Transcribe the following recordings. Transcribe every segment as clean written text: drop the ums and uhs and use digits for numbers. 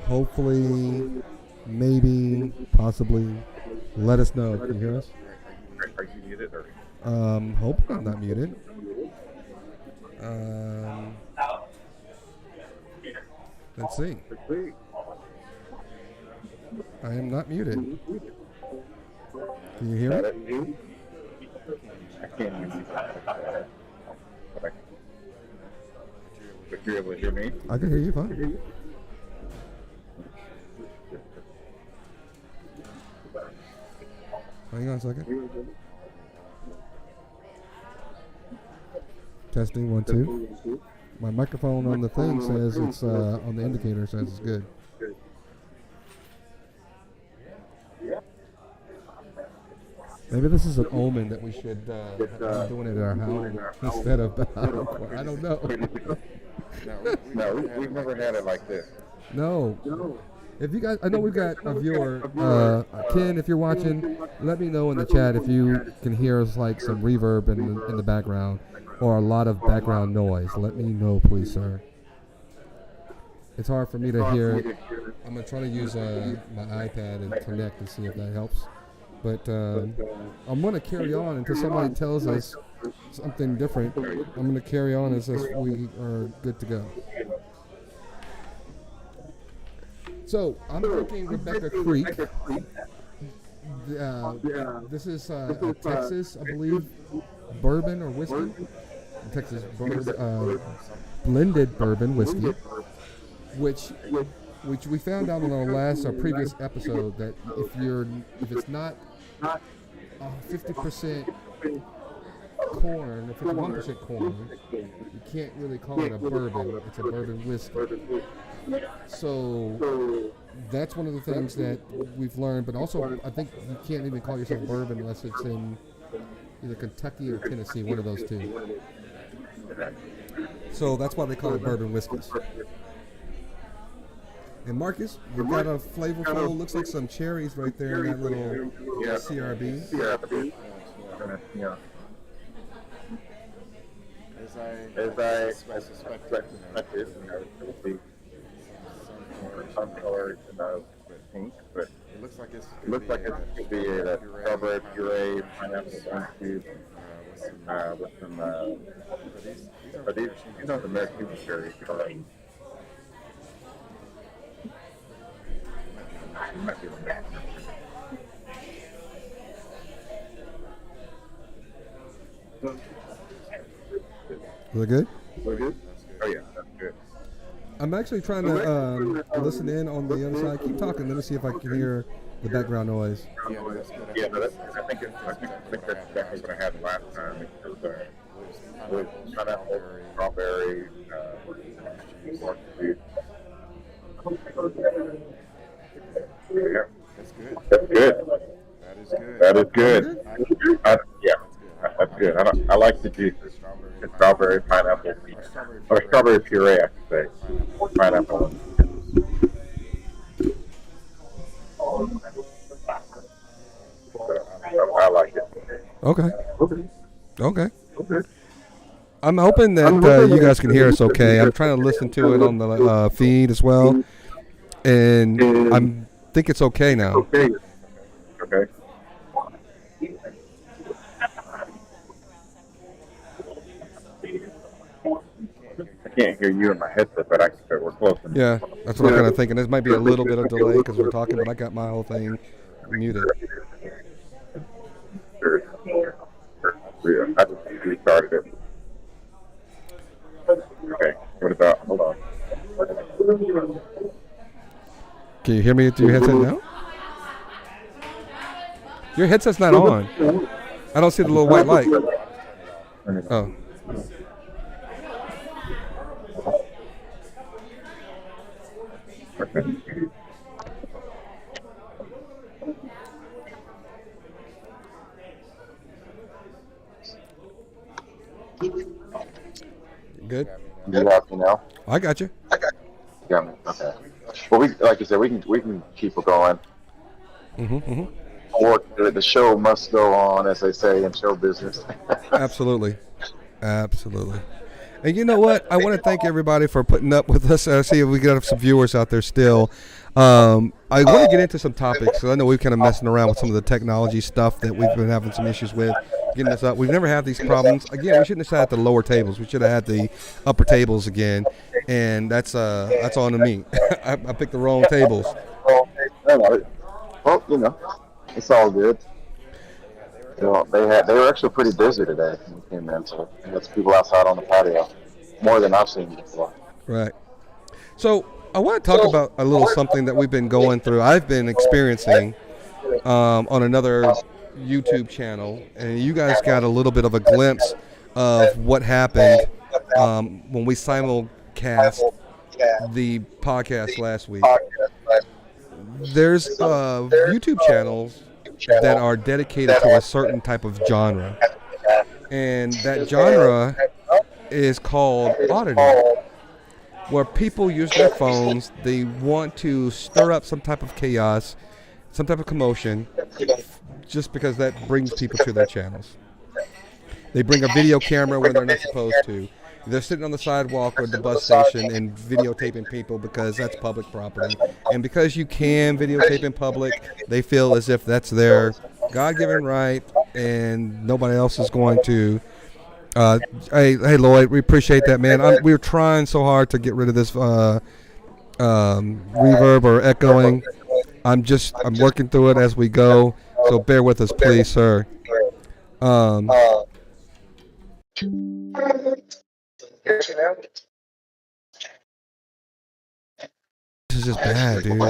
Hopefully, maybe, possibly. Let us know. Can you hear us? Are you muted or? Hope I'm not muted. Let's see. I am not muted. Can you hear me? I can't hear you. But you're able to hear me? I can hear you fine. Hang on a second. Testing 1 2. My microphone on the thing says it's on the indicator says it's good. Maybe this is an omen that we should be doing it at our house instead of I don't know. No, we've never had it like this. No. If you guys, I know we've got a viewer, Ken. If you're watching, let me know in the chat if you can hear us like some reverb in the background or a lot of background noise. Let me know, please, sir. It's hard for me to hear it. I'm gonna try to use my iPad and connect and see if that helps. But I'm gonna carry on until somebody tells us something different. I'm gonna carry on as if we are good to go. So I'm drinking Rebecca Creek. This is a Texas, I believe, bourbon or whiskey. Texas blended bourbon whiskey, which we found out in our previous episode that if it's not 50% corn or 51% corn, you can't really call it a bourbon. It's a bourbon whiskey. So that's one of the things that we've learned. But also, I think you can't even call yourself bourbon unless it's in either Kentucky or Tennessee, one of those two. So that's why they call it bourbon whiskeys. And Marcus, you've got a flavorful, looks like some cherries right there in that little CRB. Yeah. As I suspected, some color pink, but it looks like it could be a strawberry puree, pineapple juice with some. But these are the American cherry color. Was it good? Oh yeah, that's good. I'm actually trying to listen in on the other side. Keep talking. Let me see if I can hear the background noise. Yeah, I think that's exactly what I had last time. It was pineapple, strawberry, orange juice. Yeah, that's good. That is good. Yeah, that's good. I like the juices. The strawberry, pineapple, or strawberry puree, I should say. Pineapple. I like it. Okay. I'm hoping that you guys can hear us okay. I'm trying to listen to it on the feed as well, and I think it's okay now. Okay. I can't hear you in my headset, but we're close enough. Yeah, that's what I'm kind of thinking. This might be a little bit of delay because we're talking, but I got my whole thing muted. I just restarted it. Okay, what about? Hold on. Can you hear me through your headset now? Your headset's not on. I don't see the little white light. Oh. Good. You got me now? I got you. You got me. Okay. Well, like you said, we can keep it going. Or the show must go on, as they say in show business. Absolutely. And you know what? I want to thank everybody for putting up with us. I see if we got some viewers out there still. I want to get into some topics. So I know we've kind of messing around with some of the technology stuff that we've been having some issues with getting this up. We've never had these problems. Again, we shouldn't have sat at the lower tables. We should have had the upper tables again. And that's on me. I picked the wrong tables. Well, it's all good. They were actually pretty busy today when we came in, so we had some people outside on the patio, more than I've seen before. Right. So I want to talk about a little something that we've been going through. I've been experiencing on another YouTube channel, and you guys got a little bit of a glimpse of what happened when we simulcast the podcast last week. There's YouTube channels that are dedicated to a certain type of genre, and that genre is called auditing, where people use their phones. They want to stir up some type of chaos, some type of commotion, just because that brings people to their channels. They bring a video camera when they're not supposed to. They're sitting on the sidewalk or the bus station and videotaping people because that's public property. And because you can videotape in public, they feel as if that's their God-given right and nobody else is going to. Hey, Lloyd, we appreciate that, man. We're trying so hard to get rid of this reverb or echoing. I'm working through it as we go, so bear with us, please, sir. This is just bad, dude.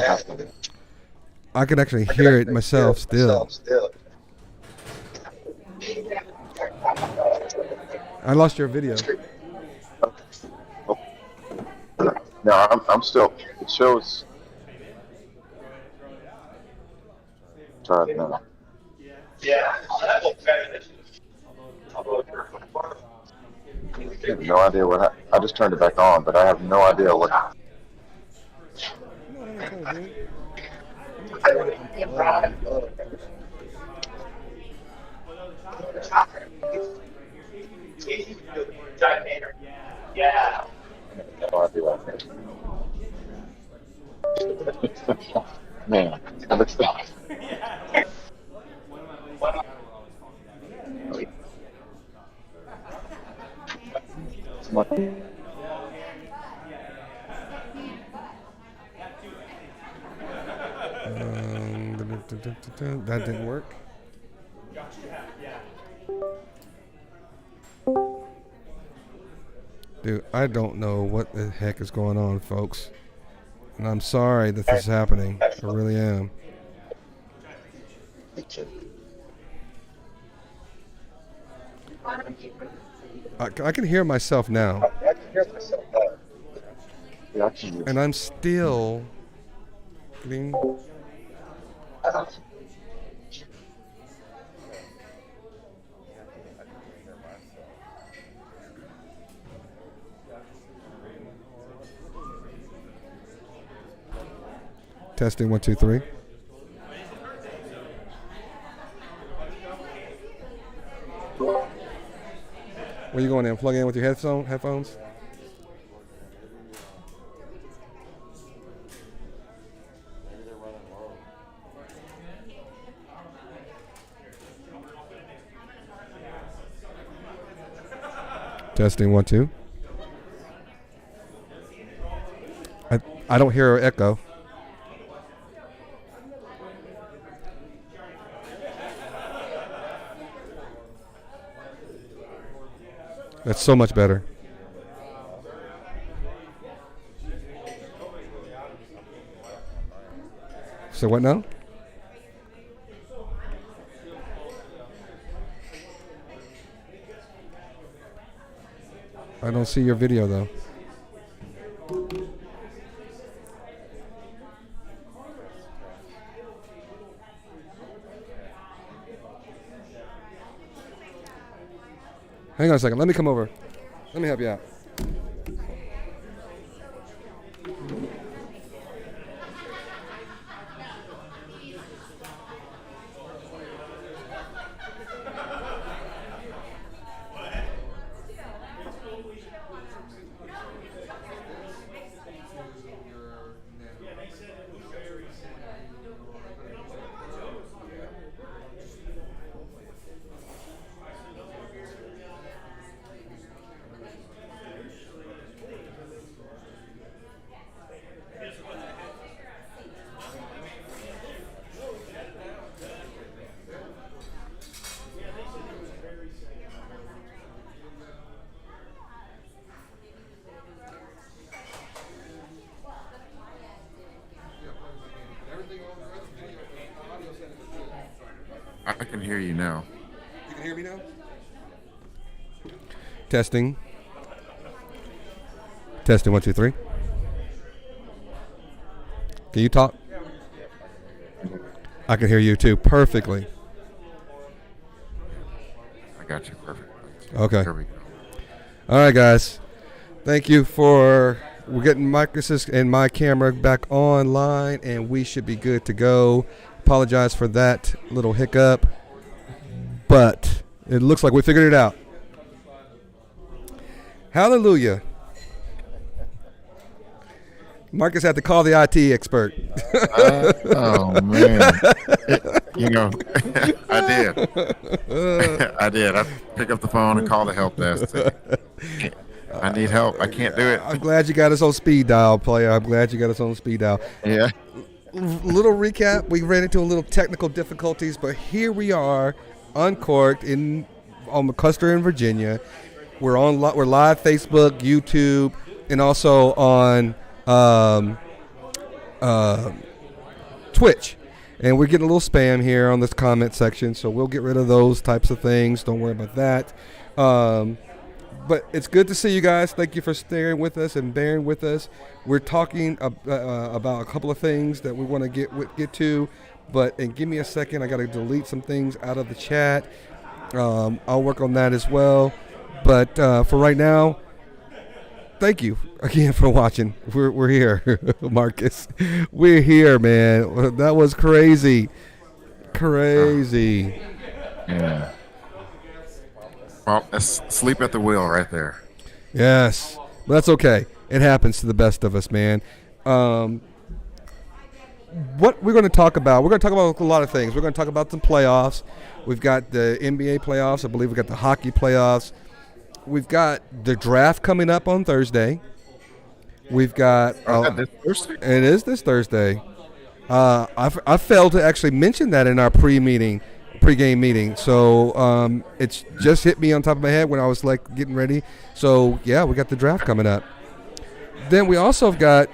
I can actually hear it myself still. I lost your video. No, I'm still. It shows. Try it now. Yeah. I have no idea what I just turned it back on, but I have no idea what. Yeah. No idea what. Man, that looks bad. That didn't work. Dude, I don't know what the heck is going on, folks. And I'm sorry that this is happening. I really am. I can hear myself now. And I'm still getting... Testing 1, 2, 3. Where you going in? Plug in with your headphones? Testing 1, 2. I don't hear an echo. That's so much better. So what now? I don't see your video though. Hang on a second. Let me come over. Let me help you out. I can hear you now. You can hear me now? Testing. Testing 1, 2, 3. Can you talk? I can hear you too perfectly. I got you perfect. Okay. There we go. All right, guys. Thank you for. We're getting Marcus's and my camera back online, and we should be good to go. Apologize for that little hiccup, but it looks like we figured it out. Hallelujah. Marcus had to call the IT expert. Oh, man. I did. I did. I pick up the phone and call the help desk. I need help. I can't do it. I'm glad you got us on speed dial, player. I'm glad you got us on speed dial. Yeah. Little recap. We ran into a little technical difficulties, but here we are, uncorked on McCusker in Virginia. We're live Facebook, YouTube, and also on Twitch. And we're getting a little spam here on this comment section, so we'll get rid of those types of things. Don't worry about that. But it's good to see you guys. Thank you for staying with us and bearing with us. We're talking about a couple of things that we want to get to, and give me a second. I got to delete some things out of the chat. I'll work on that as well. But for right now, thank you again for watching. We're here, Marcus. We're here, man. That was crazy. Crazy. Yeah. Well, that's sleep at the wheel right there. Yes. But that's okay. It happens to the best of us, man. What we're going to talk about, a lot of things. We're going to talk about some playoffs. We've got the NBA playoffs. I believe we've got the hockey playoffs. We've got the draft coming up on Thursday. We've got this Thursday? It is this Thursday. I failed to actually mention that in our pregame meeting. So it's just hit me on top of my head when I was like getting ready. So yeah, we got the draft coming up. Then we also have got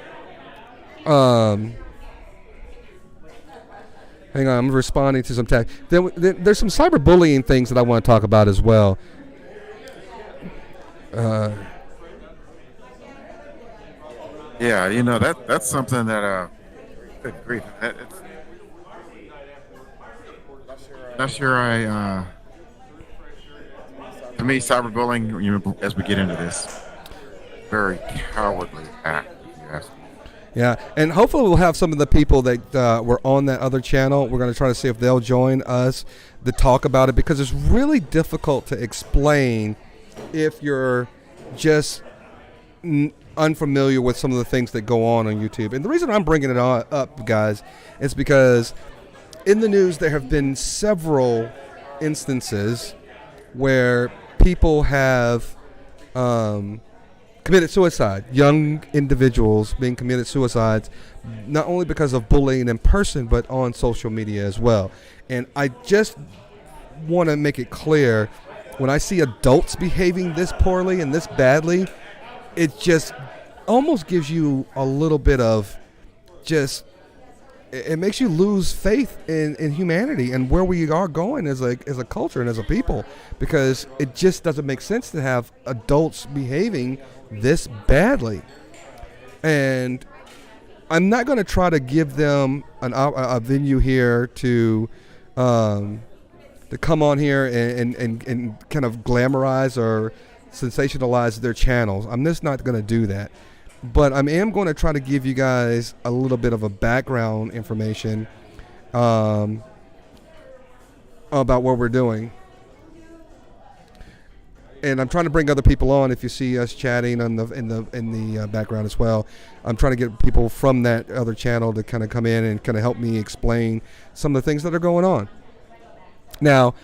hang on, I'm responding to some text. Then there's some cyberbullying things that I want to talk about as well. Yeah, that's something that good grief. It's not sure to me, cyberbullying, as we get into this, very cowardly act, if you ask me. Yeah, and hopefully we'll have some of the people that were on that other channel. We're going to try to see if they'll join us to talk about it, because it's really difficult to explain if you're just unfamiliar with some of the things that go on YouTube. And the reason I'm bringing it up, guys, is because in the news there have been several instances where people have committed suicide, young individuals being committed suicides, not only because of bullying in person, but on social media as well. And I just want to make it clear, when I see adults behaving this poorly and this badly, it just almost gives you a little bit of just, it makes you lose faith in humanity and where we are going as a culture and as a people, because it just doesn't make sense to have adults behaving this badly. And I'm not going to try to give them a venue here to come on here and kind of glamorize or sensationalize their channels. I'm just not going to do that. But I am going to try to give you guys a little bit of a background information about what we're doing. And I'm trying to bring other people on. If you see us chatting in the background as well, I'm trying to get people from that other channel to kind of come in and kind of help me explain some of the things that are going on. Now,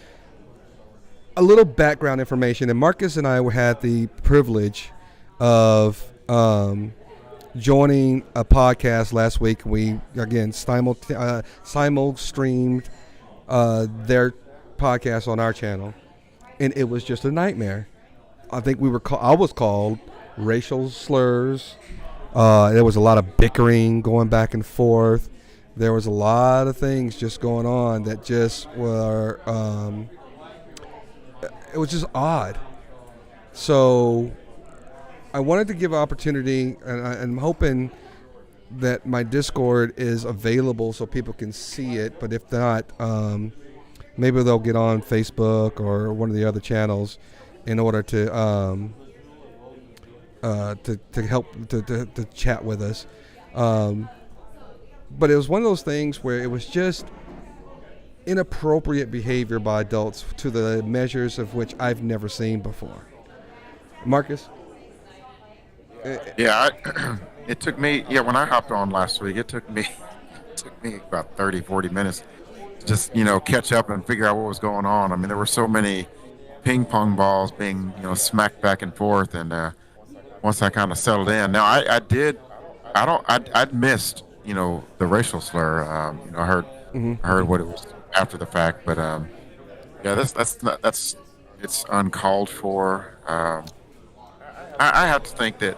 a little background information. And Marcus and I had the privilege of joining a podcast last week. We again simul streamed their podcast on our channel, and it was just a nightmare. I think I was called racial slurs. There was a lot of bickering going back and forth, there was a lot of things just going on that just were, it was just odd. So I wanted to give opportunity, and I'm hoping that my Discord is available so people can see it. But if not, maybe they'll get on Facebook or one of the other channels in order to help to chat with us. But it was one of those things where it was just inappropriate behavior by adults to the measures of which I've never seen before. Marcus? Yeah, it took me, when I hopped on last week, it took me about 30, 40 minutes to just, catch up and figure out what was going on. I mean, there were so many ping pong balls being, smacked back and forth. And once I kind of settled in, now I'd missed, the racial slur. I heard what it was after the fact, but it's uncalled for. I have to think that,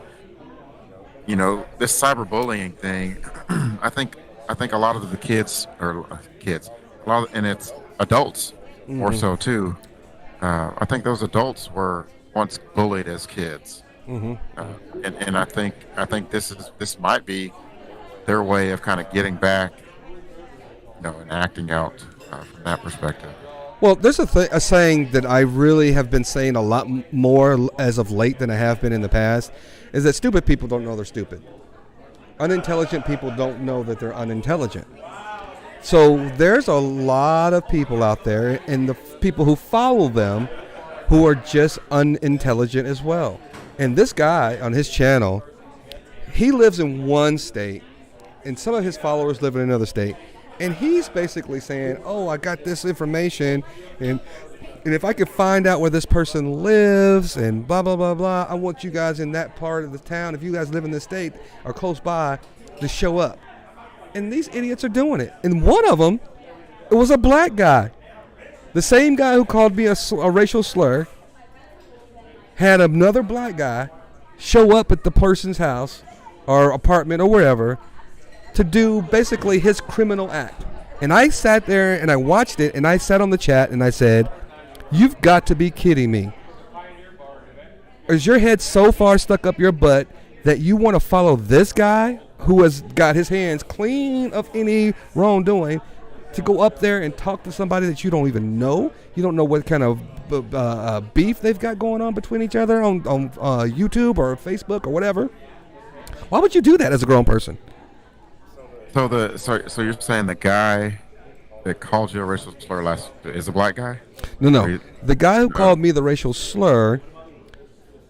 this cyberbullying thing. I think a lot of the kids, and it's adults more so too. I think those adults were once bullied as kids, and I think this might be their way of kind of getting back, and acting out from that perspective. Well, there's a saying that I really have been saying a lot more as of late than I have been in the past, is that stupid people don't know they're stupid. Unintelligent people don't know that they're unintelligent. So there's a lot of people out there, and the people who follow them, who are just unintelligent as well. And this guy on his channel, he lives in one state, and some of his followers live in another state. And he's basically saying, oh, I got this information, and if I could find out where this person lives and blah, blah, blah, blah, I want you guys in that part of the town, if you guys live in this state or close by, to show up. And these idiots are doing it. And one of them, it was a black guy. The same guy who called me a racial slur had another black guy show up at the person's house or apartment or wherever to do basically his criminal act. And I sat there and I watched it, and I sat on the chat and I said, you've got to be kidding me. Is your head so far stuck up your butt that you want to follow this guy who has got his hands clean of any wrongdoing to go up there and talk to somebody that you don't even know? You don't know what kind of beef they've got going on between each other on YouTube or Facebook or whatever. Why would you do that as a grown person? So you're saying the guy that called you a racial slur is a black guy? No. The guy who called me the racial slur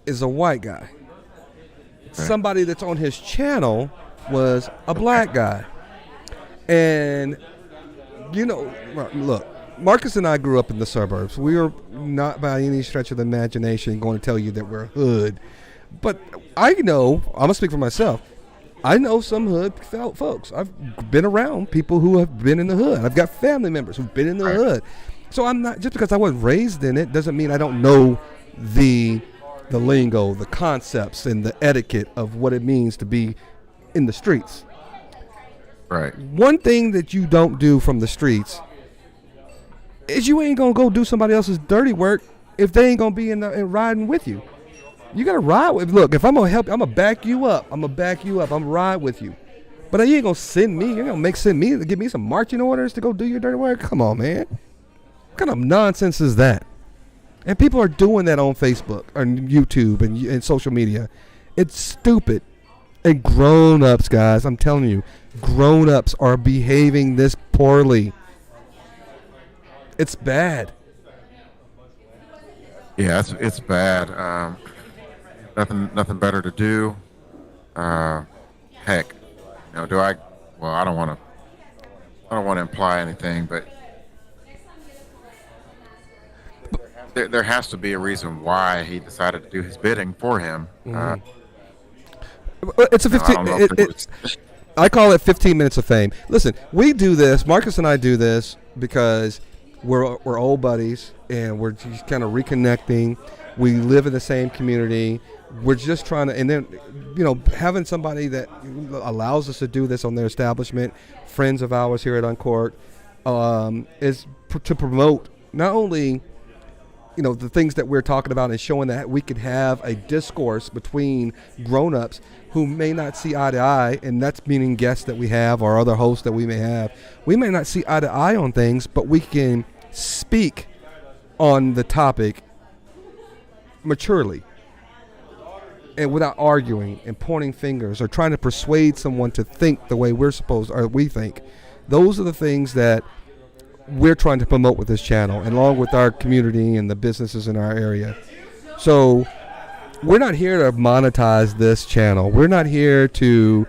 is a white guy. Okay. Somebody that's on his channel was a black guy. And, look, Marcus and I grew up in the suburbs. We are not by any stretch of the imagination going to tell you that we're hood. But I know, I'm going to speak for myself, I know some hood folks. I've been around people who have been in the hood. I've got family members who've been in the hood. So I'm not, just because I wasn't raised in it doesn't mean I don't know the lingo, the concepts, and the etiquette of what it means to be in the streets. Right. One thing that you don't do from the streets is you ain't going to go do somebody else's dirty work if they ain't going to be in riding with you. You got to ride with. Look, if I'm going to help, I'm going to back you up. I'm going to ride with you. But you ain't going to send me. You're going to send me to give me some marching orders to go do your dirty work? Come on, man. What kind of nonsense is that? And people are doing that on Facebook or YouTube and social media. It's stupid. And grown-ups, guys, I'm telling you, grown-ups are behaving this poorly. It's bad. Yeah, it's bad. Nothing better to do. Heck, I don't want to imply anything, but there has to be a reason why he decided to do his bidding for him. It's a 15. I call it 15 minutes of fame. Listen, we do this. Marcus and I do this because we're old buddies and we're just kind of reconnecting. We live in the same community. We're just trying to, and then, having somebody that allows us to do this on their establishment, friends of ours here at Uncorked, is to promote not only, the things that we're talking about and showing that we could have a discourse between grown-ups who may not see eye to eye, and that's meaning guests that we have or other hosts that we may have. We may not see eye to eye on things, but we can speak on the topic maturely and without arguing and pointing fingers or trying to persuade someone to think the way we think. Those are the things that we're trying to promote with this channel, along with our community and the businesses in our area. So we're not here to monetize this channel. We're not here to,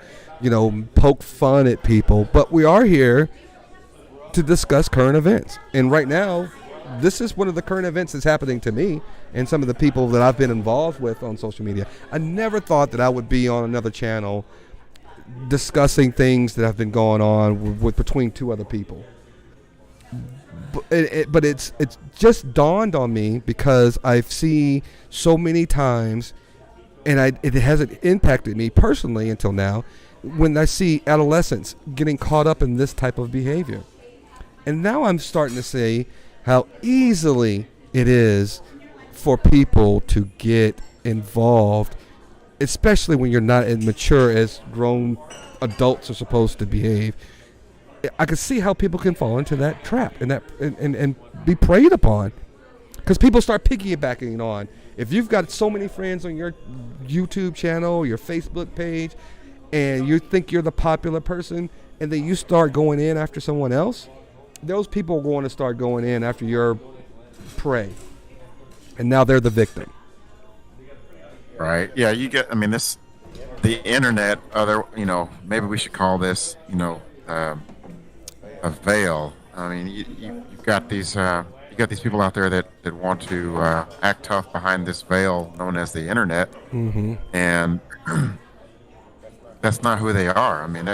poke fun at people, but we are here to discuss current events. And right now, this is one of the current events that's happening to me and some of the people that I've been involved with on social media. I never thought that I would be on another channel discussing things that have been going on between two other people. But it's just dawned on me because I've seen so many times, and it hasn't impacted me personally until now, when I see adolescents getting caught up in this type of behavior. And now I'm starting to see how easily it is for people to get involved, especially when you're not as mature as grown adults are supposed to behave. I can see how people can fall into that trap and be preyed upon, because people start piggybacking on. If you've got so many friends on your YouTube channel, your Facebook page, and you think you're the popular person, and then you start going in after someone else, those people are going to start going in after your prey, and now they're the victim. Right. Yeah. The internet. Maybe we should call this, a veil. I mean, you've got these people out there that want to act tough behind this veil known as the internet, and that's not who they are. I mean,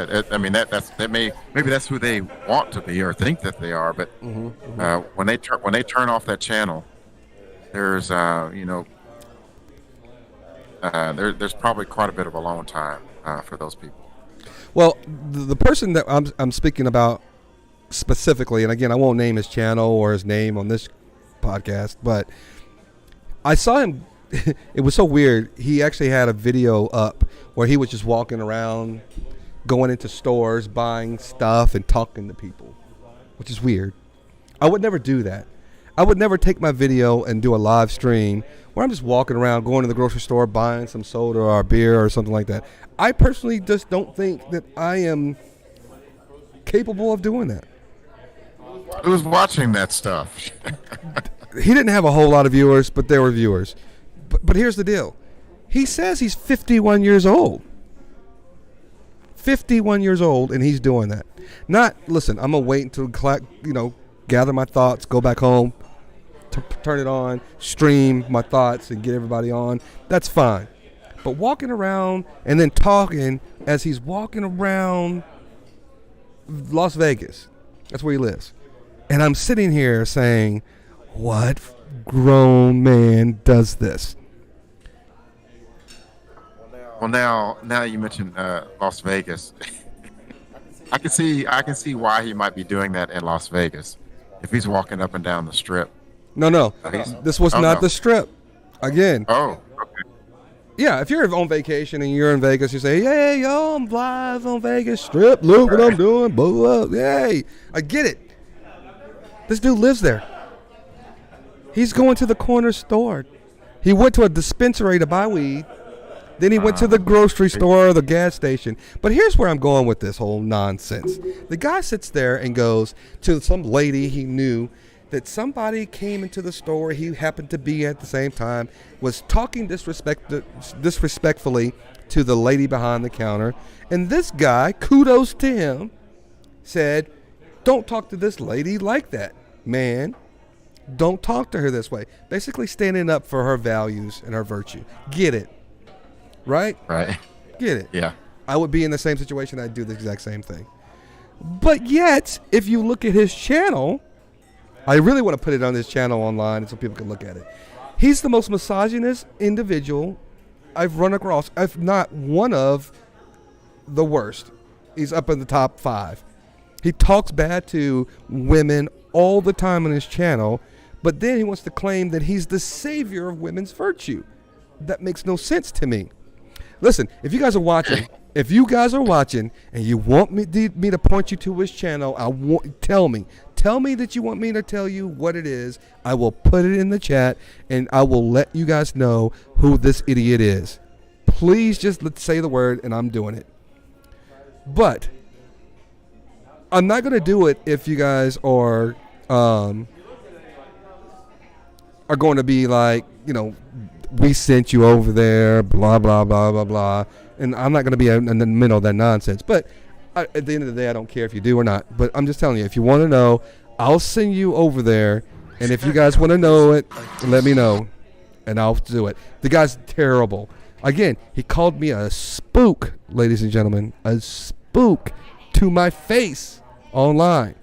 maybe that's who they want to be or think that they are. But when they turn off that channel, there's there's probably quite a bit of alone time for those people. Well, the person that I'm speaking about specifically, and again, I won't name his channel or his name on this podcast, but I saw him. It was so weird. He actually had a video up where he was just walking around, going into stores, buying stuff, and talking to people, which is weird. I would never do that. I would never take my video and do a live stream where I'm just walking around, going to the grocery store, buying some soda or beer or something like that. I personally just don't think that I am capable of doing that. Who's watching that stuff? He didn't have a whole lot of viewers, but there were viewers. But here's the deal. He says he's 51 years old. 51 years old, and he's doing that. Listen, I'm going to wait until, gather my thoughts, go back home, turn it on, stream my thoughts, and get everybody on. That's fine. But walking around and then talking as he's walking around Las Vegas, that's where he lives. And I'm sitting here saying, what grown man does this? Well, now you mentioned Las Vegas. I can see why he might be doing that in Las Vegas if he's walking up and down the strip. No. This was not the strip. Again. Oh, okay. Yeah, if you're on vacation and you're in Vegas, you say, hey, yo, I'm live on Vegas Strip. Look what I'm doing. Boo up. Hey, I get it. This dude lives there. He's going to the corner store. He went to a dispensary to buy weed. Then he went to the grocery store or the gas station. But here's where I'm going with this whole nonsense. The guy sits there and goes to some lady he knew that somebody came into the store he happened to be at the same time, was talking disrespectfully to the lady behind the counter. And this guy, kudos to him, said, don't talk to this lady like that, man. Don't talk to her this way. Basically standing up for her values and her virtue. Get it. Right? Right. Get it. Yeah. I would be in the same situation. I'd do the exact same thing. But yet, if you look at his channel, I really want to put it on his channel online so people can look at it. He's the most misogynist individual I've run across, if not one of the worst. He's up in the top 5. He talks bad to women all the time on his channel, but then he wants to claim that he's the savior of women's virtue. That makes no sense to me. Listen, if you guys are watching, and you want me to point you to his channel, tell me that you want me to tell you what it is. I will put it in the chat, and I will let you guys know who this idiot is. Please just say the word, and I'm doing it. But I'm not going to do it if you guys are going to be like, we sent you over there, blah, blah, blah, blah, blah. And I'm not going to be in the middle of that nonsense. But at the end of the day, I don't care if you do or not. But I'm just telling you, if you want to know, I'll send you over there. And if you guys want to know it, let me know. And I'll do it. The guy's terrible. Again, he called me a spook, ladies and gentlemen. A spook to my face online.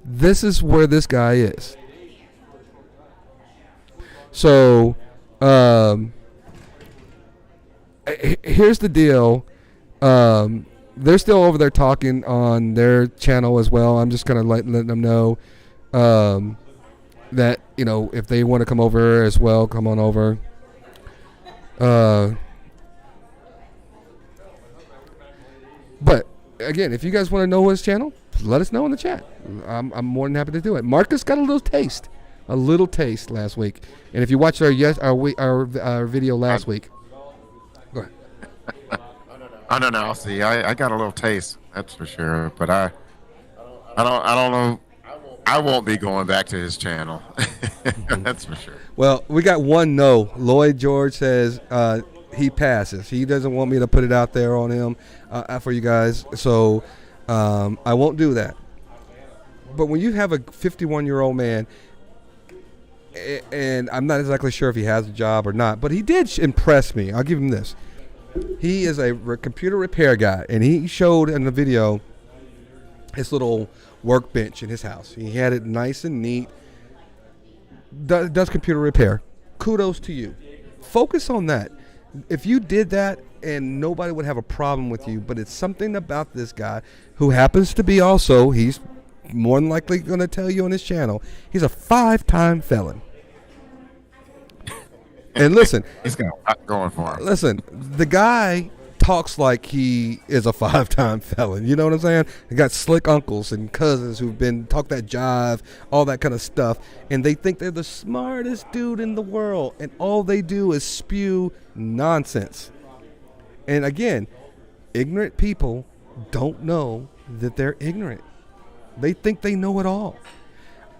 This is where this guy is. So, here's the deal. They're still over there talking on their channel as well. I'm just kind of letting them know that, if they want to come over as well, come on over. But, again, if you guys want to know his channel, let us know in the chat. I'm more than happy to do it. Marcus got a little taste last week. And if you watched our video last week, go ahead. I don't know. See, I got a little taste, that's for sure. But I don't know. I won't be going back to his channel. That's for sure. Well, we got one no. Lloyd George says he passes. He doesn't want me to put it out there on him for you guys. So I won't do that. But when you have a 51-year-old man, and I'm not exactly sure if he has a job or not, but he did impress me. I'll give him this. He is a computer repair guy, and he showed in the video his little workbench in his house. He had it nice and neat. Does computer repair. Kudos to you. Focus on that. If you did that, and nobody would have a problem with you, but it's something about this guy who happens to be also, he's more than likely going to tell you on his channel, he's a 5-time felon. And listen, he's got a lot going for him. Listen, the guy talks like he is a 5-time felon. You know what I'm saying? He got slick uncles and cousins who've been talk that jive, all that kind of stuff, and they think they're the smartest dude in the world, and all they do is spew nonsense. And again, ignorant people don't know that they're ignorant. They think they know it all.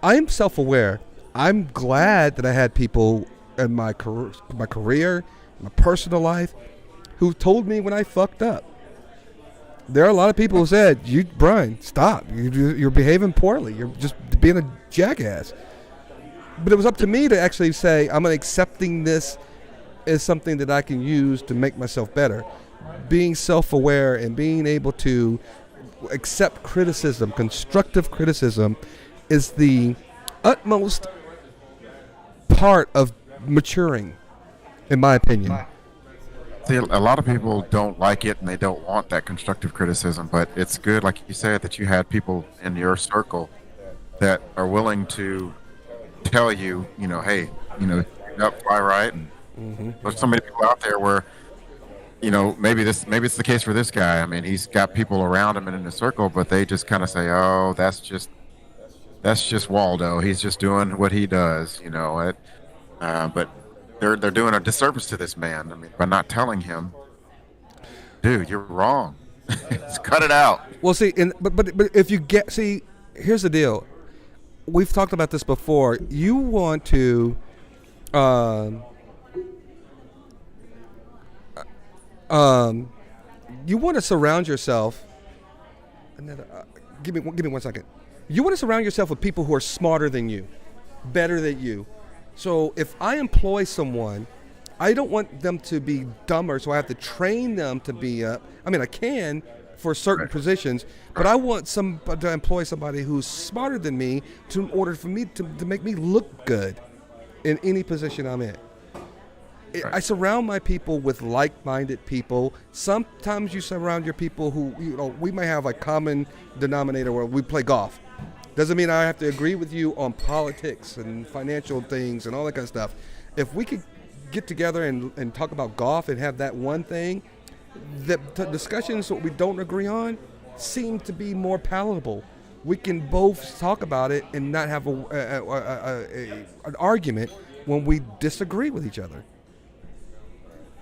I am self-aware. I'm glad that I had people in my career, my personal life, who told me when I fucked up. There are a lot of people who said, Brian, stop. You're behaving poorly. You're just being a jackass. But it was up to me to actually say, I'm accepting this as something that I can use to make myself better. Being self-aware and being able to accept criticism, constructive criticism, is the utmost part of maturing, in my opinion. See, a lot of people don't like it and they don't want that constructive criticism, but it's good, like you said, that you had people in your circle that are willing to tell you, hey, up, fly right, and there's so many people out there where, maybe it's the case for this guy. I mean, he's got people around him and in the circle, but they just kind of say, oh, that's just Waldo. He's just doing what he does, but they're doing a disservice to this man. I mean, by not telling him, dude, you're wrong. Cut it out. Well, see, but if you here's the deal. We've talked about this before. You want to, you want to surround yourself. Give me 1 second. You want to surround yourself with people who are smarter than you, better than you. So if I employ someone, I don't want them to be dumber, so I have to train them to be I can for certain positions, but I want to employ somebody who's smarter than me in order for me to make me look good in any position I'm in. I surround my people with like-minded people. Sometimes you surround your people who, we may have a common denominator where we play golf. Doesn't mean I have to agree with you on politics and financial things and all that kind of stuff. If we could get together and talk about golf and have that one thing, the discussions that we don't agree on seem to be more palatable. We can both talk about it and not have an argument when we disagree with each other.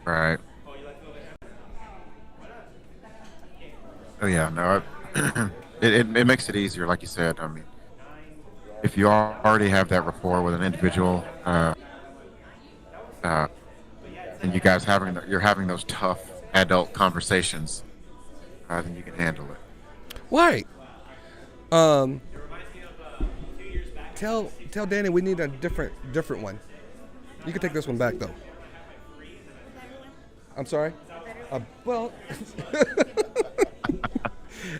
Right. Oh yeah, no, it makes it easier, like you said. I mean, if you already have that rapport with an individual, and you guys you're having those tough adult conversations, then you can handle it. Right. Tell Danny we need a different one. You can take this one back though. I'm sorry. Well.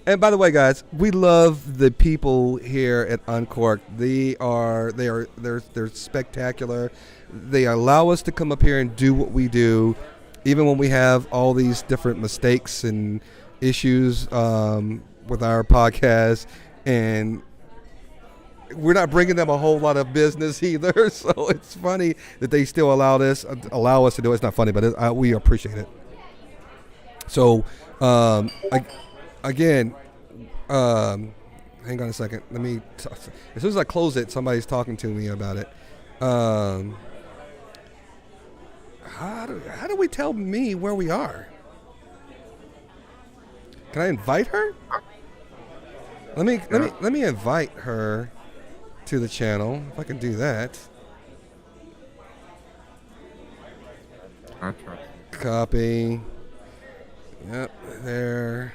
And by the way, guys, we love the people here at Uncorked. They're spectacular. They allow us to come up here and do what we do, even when we have all these different mistakes and issues with our podcast, and we're not bringing them a whole lot of business either. So it's funny that they still allow us to do it. It's not funny, but we appreciate it. So again, hang on a second. Let me. As soon as I close it, somebody's talking to me about it. How do we tell me where we are? Can I invite her? Let me invite her to the channel if I can do that. Okay. Copy. Yep, there.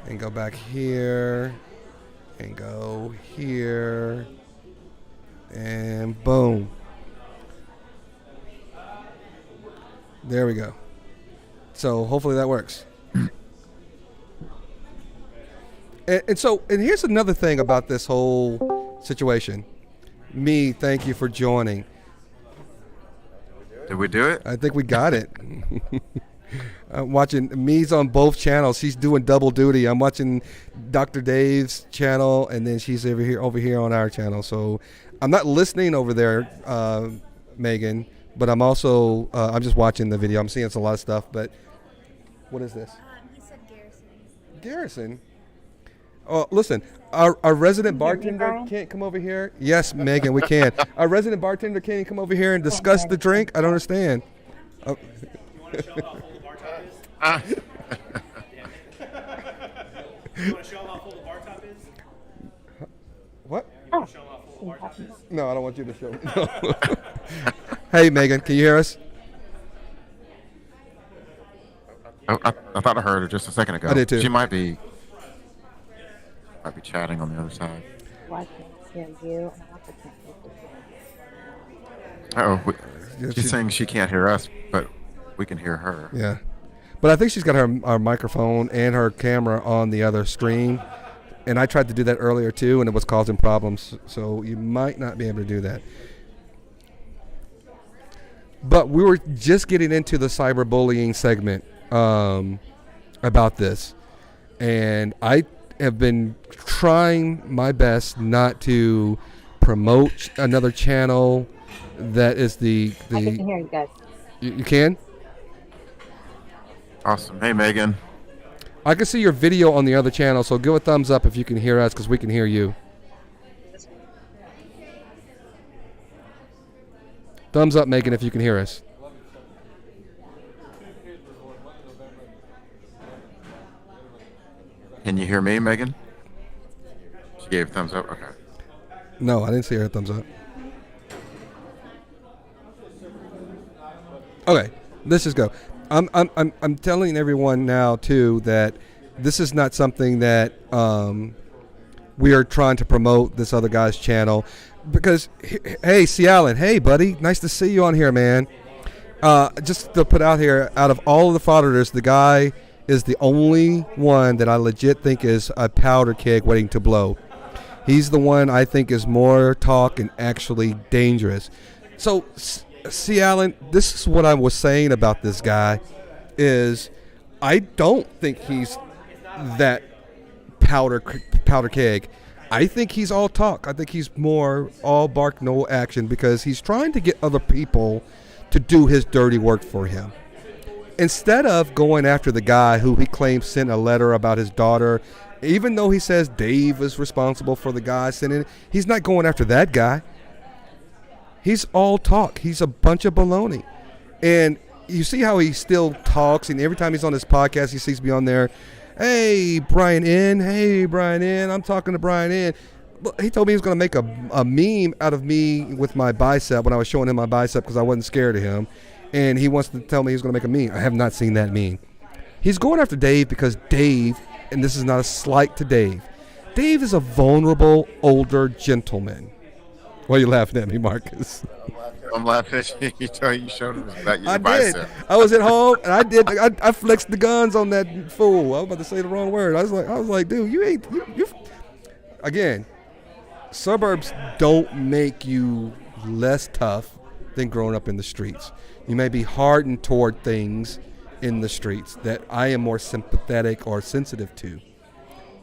And go back here. And go here. And boom. There we go. So hopefully that works. And here's another thing about this whole situation. Thank you for joining. Did we do it? I think we got it. I'm watching Me's on both channels. She's doing double duty. I'm watching Dr. Dave's channel, and then she's over here on our channel. So I'm not listening over there, Megan, but I'm also I'm just watching the video. I'm seeing a lot of stuff. But what is this? He said Garrison. Garrison. Oh, listen, our resident bartender can't come over here. Yes, Megan, we can. Our resident bartender can't come over here and discuss the drink. I don't understand. Oh. You want to show them how full the bar top is? You want to show them how full the bar top is? What? You want to show them how full the bar top is? No, I don't want you to show me. No. Hey, Megan, can you hear us? I thought I heard her just a second ago. I did too. She might be chatting on the other side. Well, I can't hear you, and I also can't hear you. She's saying she can't hear us, but we can hear her. Yeah. But I think she's got our microphone and her camera on the other stream. And I tried to do that earlier too, and it was causing problems. So you might not be able to do that. But we were just getting into the cyberbullying segment about this. And I have been trying my best not to promote another channel that is the I can hear you guys. You can? Awesome. Hey, Megan. I can see your video on the other channel, so give a thumbs up if you can hear us, because we can hear you. Thumbs up, Megan, if you can hear us. Can you hear me, Megan? She gave a thumbs up. Okay. No, I didn't see her thumbs up. Okay, let's just go. I'm telling everyone now too that this is not something that we are trying to promote this other guy's channel, because hey, C. Allen, hey buddy, nice to see you on here, man. Just to put out here, out of all of the frauditors, the guy is the only one that I legit think is a powder keg waiting to blow. He's the one I think is more talk and actually dangerous. So See, Alan, this is what I was saying about this guy. Is I don't think he's that powder keg. I think he's all talk. I think he's more all bark, no action, because he's trying to get other people to do his dirty work for him. Instead of going after the guy who he claims sent a letter about his daughter, even though he says Dave is responsible for the guy sending it, he's not going after that guy. He's all talk. He's a bunch of baloney. And you see how he still talks, and every time he's on his podcast, he sees me on there. Hey, Brian N. Hey, Brian N. I'm talking to Brian N. He told me he was going to make a meme out of me with my bicep when I was showing him my bicep because I wasn't scared of him. And he wants to tell me he's going to make a meme. I have not seen that meme. He's going after Dave because Dave, and this is not a slight to Dave, Dave is a vulnerable, older gentleman. Why are you laughing at me, Marcus? I'm laughing at you. You showed him about your I bicep. did. I was at home and I flexed the guns on that fool. I was about to say the wrong word. I was like, dude, you ain't you. Again, suburbs don't make you less tough than growing up in the streets. You may be hardened toward things in the streets that I am more sympathetic or sensitive to.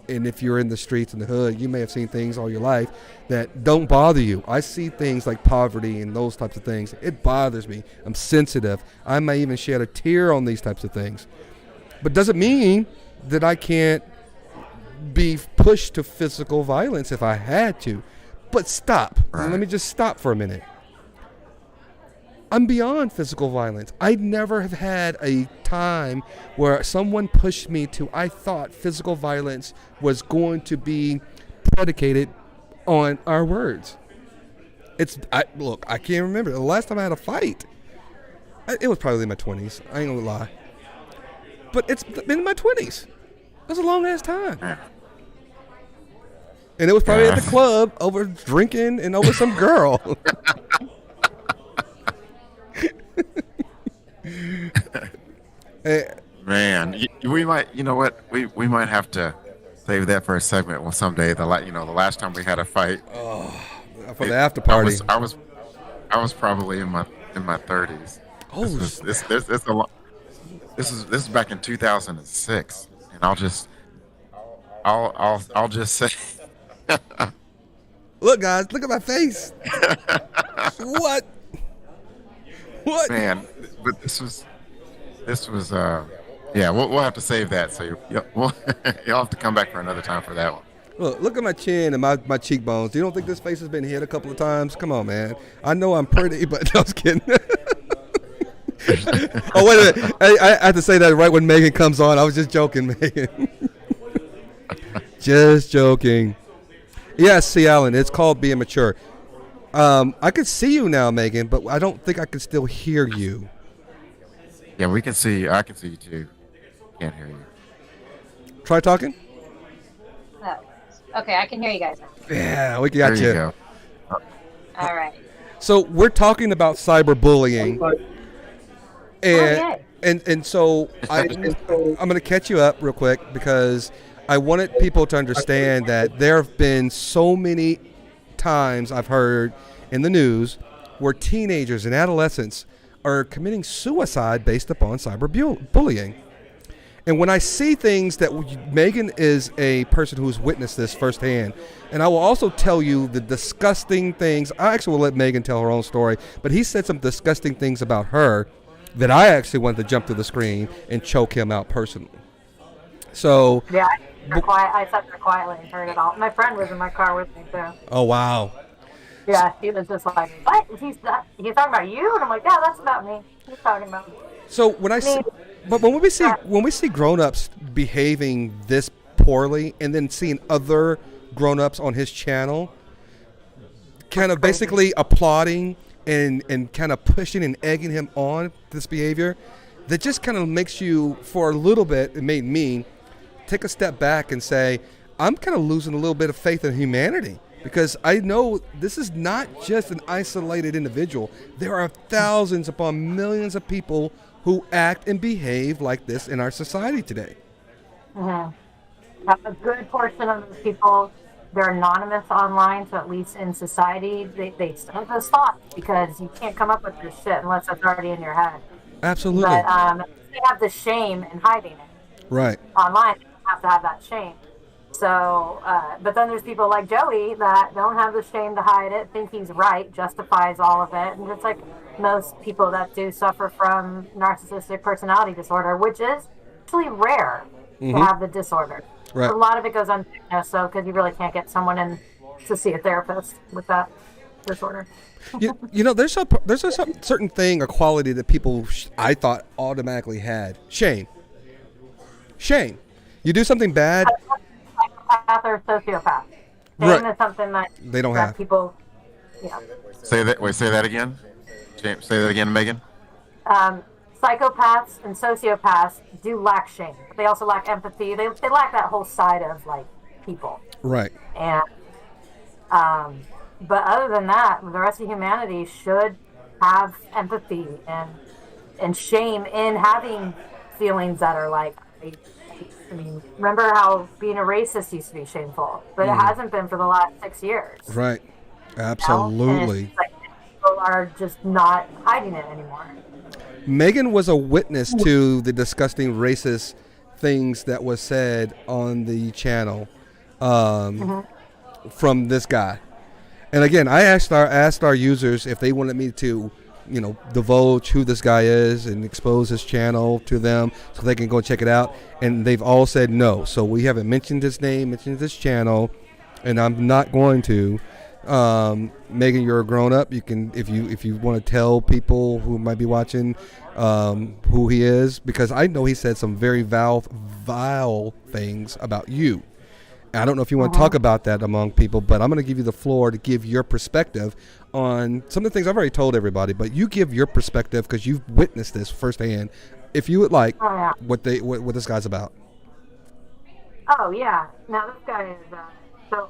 And if you're in the streets in the hood, you may have seen things all your life that don't bother you. I see things like poverty and those types of things. It bothers me. I'm sensitive. I may even shed a tear on these types of things. But doesn't mean that I can't be pushed to physical violence if I had to. But stop. Let me just stop for a minute. I'm beyond physical violence. I never have had a time where someone pushed me to, I thought physical violence was going to be predicated on our words. Look, I can't remember. The last time I had a fight, it was probably in my 20s. I ain't gonna lie. But it's been in my 20s. That's a long ass time. And it was probably at the club over drinking and over some girl. Man, we might. You know what? We might have to save that for a segment. Well, someday. The last time we had a fight. For the after party. I was probably in my 30s. Oh, this is back in 2006, and I'll just say. Look, guys, look at my face. What? Man, but this was we'll have to save that. So you'll have to come back for another time for that one. Look at my chin and my cheekbones. You don't think this face has been hit a couple of times? Come on, man. I know I'm pretty, but I was kidding. Oh, wait a minute. I have to say that right when Megan comes on. I was just joking, Megan. Just joking. Yes, see, Alan, it's called being mature. I can see you now, Megan, but I don't think I can still hear you. Yeah, we can see. I can see you too. Can't hear you. Try talking. Oh. Okay, I can hear you guys now. Yeah, we got There you go. All right. So we're talking about cyberbullying, and so I'm going to catch you up real quick because I wanted people to understand that there have been so many times I've heard in the news where teenagers and adolescents are committing suicide based upon cyberbullying. And when I see things that Megan is a person who's witnessed this firsthand, and I will also tell you the disgusting things. I actually will let Megan tell her own story, but he said some disgusting things about her that I actually wanted to jump to the screen and choke him out personally. So yeah, I sat there quietly and heard it all. My friend was in my car with me too. Oh wow. Yeah, he was just like, "What? He's talking about you?" And I'm like, "Yeah, that's about me. He's talking about me." So when we see grown-ups behaving this poorly, and then seeing other grown-ups on his channel, kind of basically applauding and kind of pushing and egging him on this behavior, that just kind of makes you, for a little bit, it made me take a step back and say, I'm kind of losing a little bit of faith in humanity. Because I know this is not just an isolated individual. There are thousands upon millions of people who act and behave like this in our society today. Mm-hmm. A good portion of those people they're anonymous online, so at least in society, they still have those thoughts because you can't come up with this shit unless it's already in your head. Absolutely. But they have the shame in hiding it. Right. Online, you have to have that shame. So, but then there's people like Joey that don't have the shame to hide it, think he's right, justifies all of it. And it's like most people that do suffer from narcissistic personality disorder, which is actually rare to have the disorder. Right. A lot of it goes undiagnosed, so because you really can't get someone in to see a therapist with that disorder. You know, there's a certain thing, a quality that people I thought automatically had. Shame. You do something bad. Psychopath or sociopath. Shame is something that they don't have. People, yeah. Say that again. Say that again, Megan. Psychopaths and sociopaths do lack shame. They also lack empathy. They lack that whole side of like people. Right. And but other than that, the rest of humanity should have empathy and shame in having feelings that are like, I mean, remember how being a racist used to be shameful, but it hasn't been for the last 6 years. Right. Absolutely. And it's like people are just not hiding it anymore. Megan was a witness to the disgusting racist things that was said on the channel from this guy. And again, I asked our users if they wanted me to, divulge who this guy is and expose his channel to them so they can go check it out. And they've all said no. So we haven't mentioned his name, mentioned his channel, and I'm not going to. Megan, you're a grown up. You can, if you want to tell people who might be watching who he is, because I know he said some very vile things about you. I don't know if you want to talk about that among people, but I'm going to give you the floor to give your perspective on some of the things I've already told everybody, but you give your perspective because you've witnessed this firsthand. If you would like, what this guy's about. Oh yeah. Now this guy is so.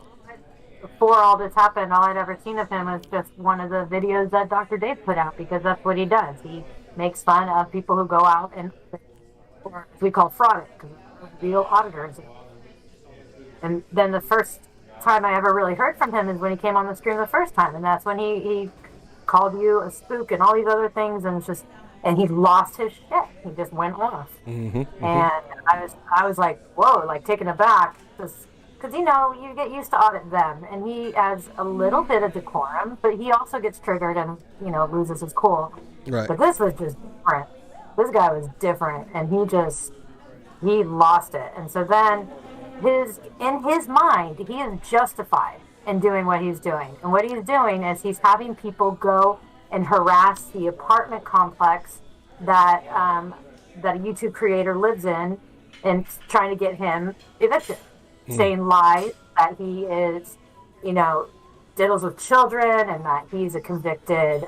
Before all this happened, all I'd ever seen of him was just one of the videos that Dr. Dave put out, because that's what he does. He makes fun of people who go out and, or we call fraud, because real auditors. And then the first time I ever really heard from him is when he came on the stream the first time, and that's when he called you a spook and all these other things, and he lost his shit. He just went off, and I was like, whoa, like taken aback, because you get used to audit them, and he has a little bit of decorum, but he also gets triggered and loses his cool. Right. But this was just different. This guy was different, and he lost it. And so then in his mind, he is justified in doing what he's doing. And what he's doing is he's having people go and harass the apartment complex that a YouTube creator lives in, and trying to get him evicted. Saying lies that he is, diddles with children, and that he's a convicted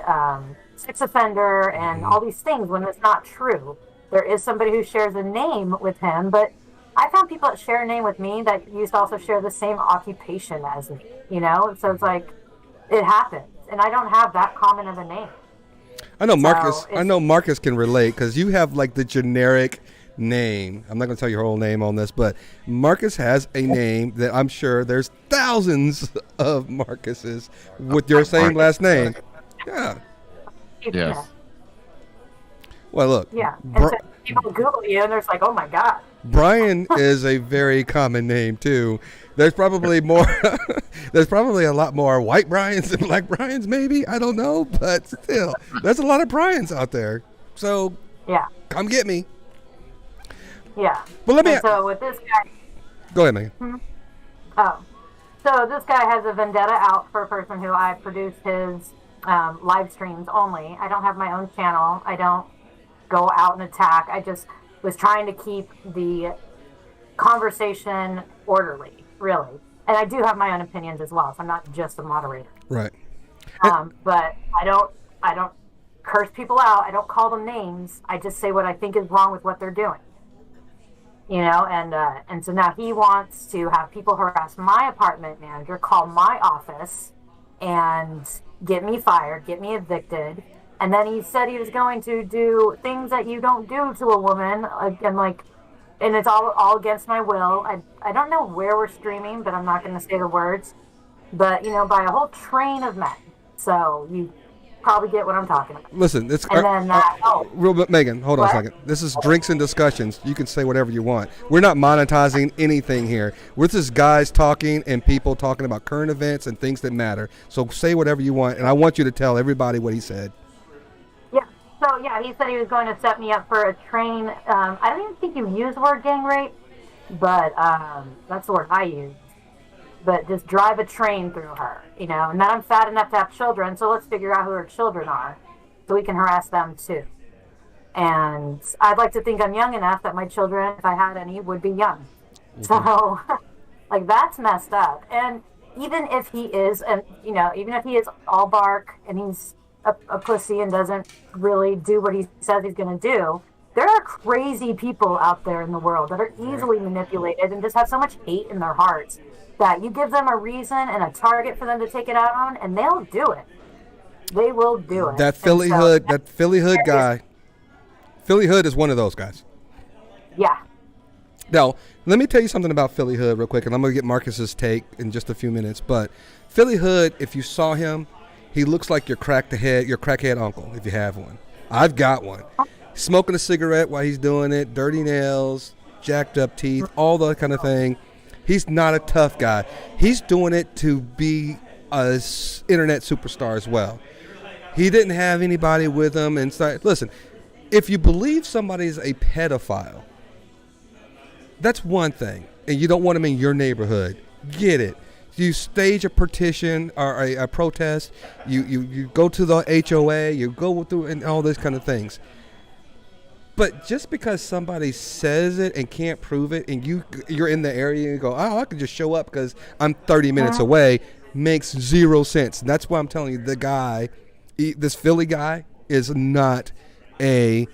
sex offender, and all these things, when it's not true. There is somebody who shares a name with him, but I found people that share a name with me that used to also share the same occupation as me, So it's like, it happens, and I don't have that common of a name. I know Marcus. I know Marcus can relate, because you have like the generic name. I'm not going to tell your whole name on this, but Marcus has a name that I'm sure there's thousands of Marcuses with your same last name. Yeah. Yes. Well, look. Yeah. And so people Google you, and there's like, oh my God. Brian is a very common name too. There's probably more. There's probably a lot more white Brians than black Brians, maybe. I don't know, but still, there's a lot of Brians out there. So yeah, come get me. Yeah. Well, let me. So with this guy. Go ahead, Megan. Oh, so this guy has a vendetta out for a person who I produce his live streams only. I don't have my own channel. I don't go out and attack. I just was trying to keep the conversation orderly, really. And I do have my own opinions as well, so I'm not just a moderator. Right. But I don't curse people out. I don't call them names. I just say what I think is wrong with what they're doing. And so now he wants to have people harass my apartment manager, call my office, and get me fired, get me evicted. And then he said he was going to do things that you don't do to a woman. And like, and it's all against my will. I don't know where we're streaming, but I'm not going to say the words. But by a whole train of men. So you probably get what I'm talking about. Listen, it's And then real Megan, hold on a What? second. This is Drinks and Discussions. You can say whatever you want. We're not monetizing anything here. We're just guys talking and people talking about current events and things that matter. So say whatever you want, and I want you to tell everybody what he said. Yeah. So yeah, he said he was going to set me up for a train. I don't even think you used the word gang rape, but that's the word I use. But just drive a train through her, and then I'm fat enough to have children, so let's figure out who her children are so we can harass them too. And I'd like to think I'm young enough that my children, if I had any, would be young. So, that's messed up. And even if he is, even if he is all bark and he's a pussy and doesn't really do what he says he's going to do, there are crazy people out there in the world that are easily manipulated and just have so much hate in their hearts that you give them a reason and a target for them to take it out on, and they'll do it. They will do it. That Philly Hood guy. Philly Hood is one of those guys. Yeah. Now, let me tell you something about Philly Hood real quick, and I'm going to get Marcus's take in just a few minutes. But Philly Hood, if you saw him, he looks like your crackhead uncle, if you have one. I've got one. Smoking a cigarette while he's doing it, dirty nails, jacked up teeth, all that kind of thing. He's not a tough guy. He's doing it to be a internet superstar as well. He didn't have anybody with him. And listen, if you believe somebody's a pedophile, that's one thing. And you don't want him in your neighborhood. Get it. You stage a petition or a protest. You go to the HOA. You go through and all those kind of things. But just because somebody says it and can't prove it, and you're in the area and you go, I can just show up because I'm 30 minutes away, makes zero sense. And that's why I'm telling you, the guy, this Philly guy, is not a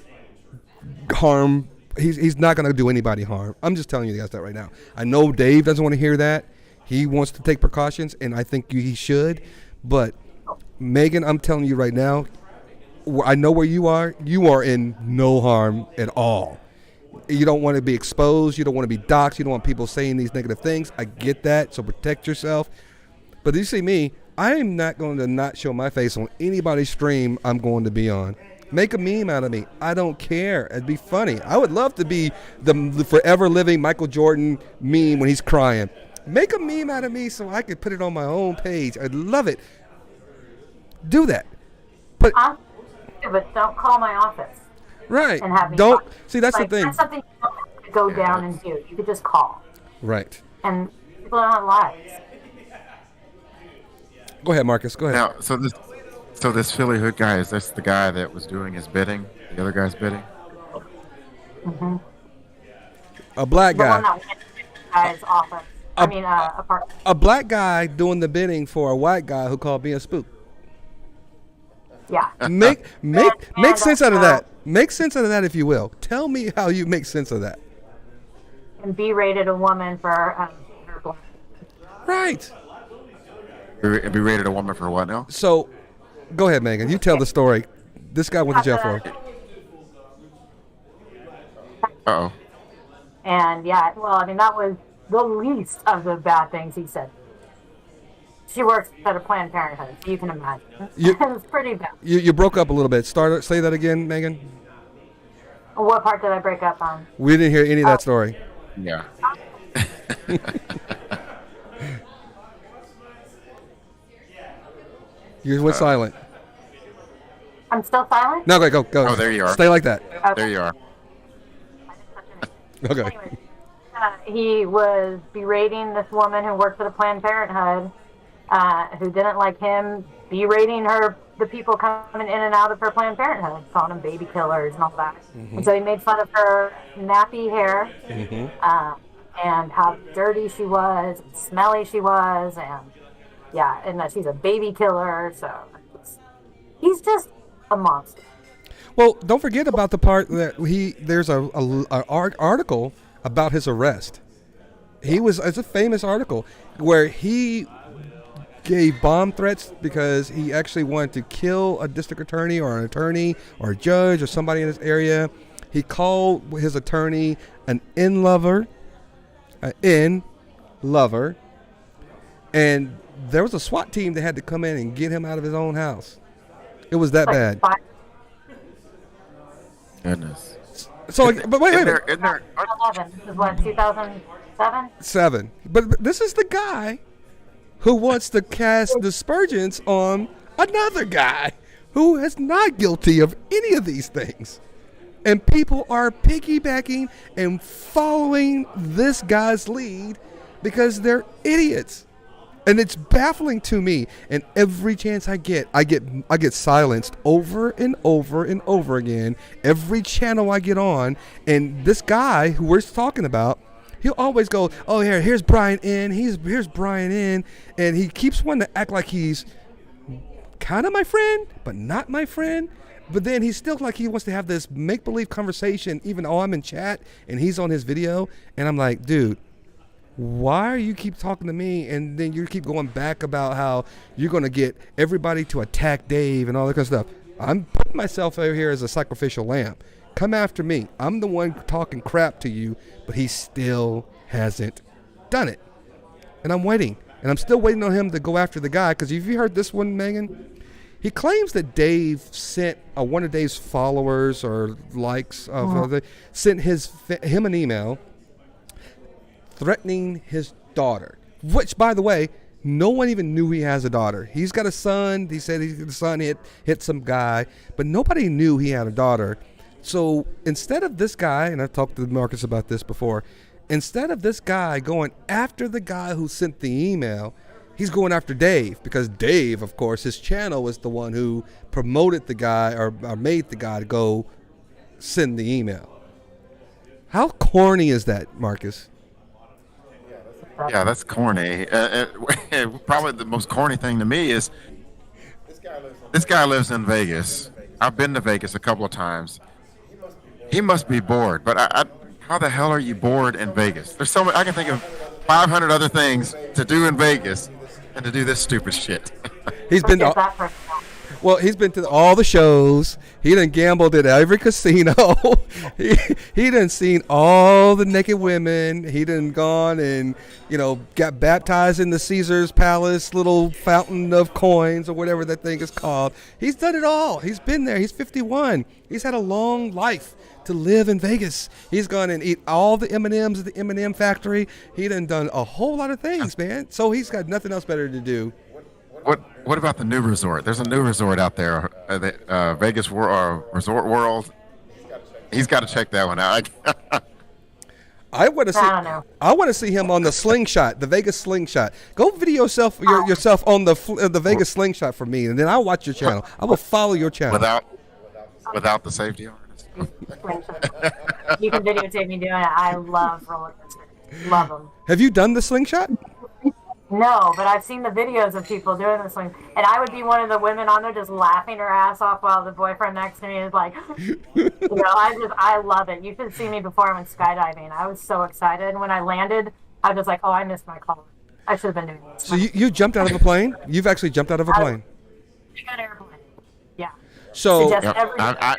harm. He's not going to do anybody harm. I'm just telling you guys that right now. I know Dave doesn't want to hear that. He wants to take precautions, and I think he should. But Megan, I'm telling you right now, I know where you are. You are in no harm at all. You don't want to be exposed. You don't want to be doxxed. You don't want people saying these negative things. I get that, so protect yourself. But you see me, I am not going to not show my face on anybody's stream I'm going to be on. Make a meme out of me. I don't care. It'd be funny. I would love to be the forever living Michael Jordan meme when he's crying. Make a meme out of me so I could put it on my own page. I'd love it. Do that. But don't call my office. Right. And have me don't talk. see. That's the thing. That's something you don't have to go down and do. You could just call. Right. And people don't have lives. Go ahead, Marcus. Go ahead. Now, so this Philly Hood guy, is this the guy that was doing his bidding? The other guy's bidding? Mm-hmm. A black The one guy. that went to the guy's office. Apartment. A black guy doing the bidding for a white guy who called me a spook. Yeah. Make sense out of that. Make sense out of that, if you will. Tell me how you make sense of that. And berated a woman for her black. Right. Be rated a woman for what now? So, go ahead, Megan. You tell the story. This guy went to jail for. Uh-oh. And yeah, well, I mean, that was the least of the bad things he said. She works at a Planned Parenthood, so you can imagine. It was pretty bad. You broke up a little bit. Say that again, Megan. What part did I break up on? We didn't hear any of that story. Yeah. You went silent. I'm still silent? No, go. Oh, there you are. Stay like that. Okay. There you are. Okay. Anyway, he was berating this woman who worked for the Planned Parenthood, who didn't like him berating the people coming in and out of her Planned Parenthood, calling them baby killers and all that. Mm-hmm. And so he made fun of her nappy hair, and how dirty she was, and smelly she was, and that she's a baby killer. So he's just a monster. Well, don't forget about the part that there's a article about his arrest. It's a famous article where he gave bomb threats because he actually wanted to kill a district attorney or an attorney or a judge or somebody in this area. He called his attorney an in-lover, and there was a SWAT team that had to come in and get him out of his own house. It was that bad. Goodness. So, but wait. Isn't there, 11. This is what, 2007? 7. But this is the guy who wants to cast dispersions on another guy who is not guilty of any of these things. And people are piggybacking and following this guy's lead because they're idiots. And it's baffling to me. And every chance I get silenced over and over and over again. Every channel I get on, and this guy who we're talking about, he'll always go, "Oh, here's Brian N. Here's Brian N." And he keeps wanting to act like he's kind of my friend, but not my friend. But then he's still like he wants to have this make-believe conversation, even though I'm in chat and he's on his video. And I'm like, dude, why are you keep talking to me, and then you keep going back about how you're going to get everybody to attack Dave and all that kind of stuff? I'm putting myself over here as a sacrificial lamb. Come after me. I'm the one talking crap to you, but he still hasn't done it. And I'm waiting. And I'm still waiting on him to go after the guy, because have you heard this one, Megan? He claims that Dave sent one of Dave's followers or likes sent him an email threatening his daughter, which, by the way, no one even knew he has a daughter. He's got a son. He said the son hit some guy, but nobody knew he had a daughter. So instead of this guy, and I've talked to Marcus about this before, instead of this guy going after the guy who sent the email, he's going after Dave, because Dave, of course, his channel was the one who promoted the guy or made the guy to go send the email. How corny is that, Marcus? Yeah, that's corny. Probably the most corny thing to me is this guy lives in Vegas. I've been to Vegas a couple of times. He must be bored. But how the hell are you bored in Vegas? There's so many. I can think of 500 other things to do in Vegas than to do this stupid shit. He's been to, he's been to all the shows. He done gambled at every casino. he done seen all the naked women. He done gone and, got baptized in the Caesar's Palace little fountain of coins or whatever that thing is called. He's done it all. He's been there. He's 51. He's had a long life to live in Vegas. He's gone and eat all the M&Ms at the M&M factory. He done a whole lot of things, man. So he's got nothing else better to do. What about the new resort? There's a new resort out there, Vegas Resort World. He's got to check that one out. I want to see him on the slingshot, the Vegas slingshot. Go video yourself on the Vegas slingshot for me, and then I'll watch your channel. I will follow your channel. Without the safety harness. You can videotape me doing it. I love roller coasters. Love them. Have you done the slingshot? No, but I've seen the videos of people doing this thing, and I would be one of the women on there just laughing her ass off while the boyfriend next to me is like, I love it. You should see me before I went skydiving. I was so excited. When I landed, I was just like, oh, I missed my call. I should have been doing this. So you jumped out of a plane? You've actually jumped out of a plane? I got airplane. Yeah. So I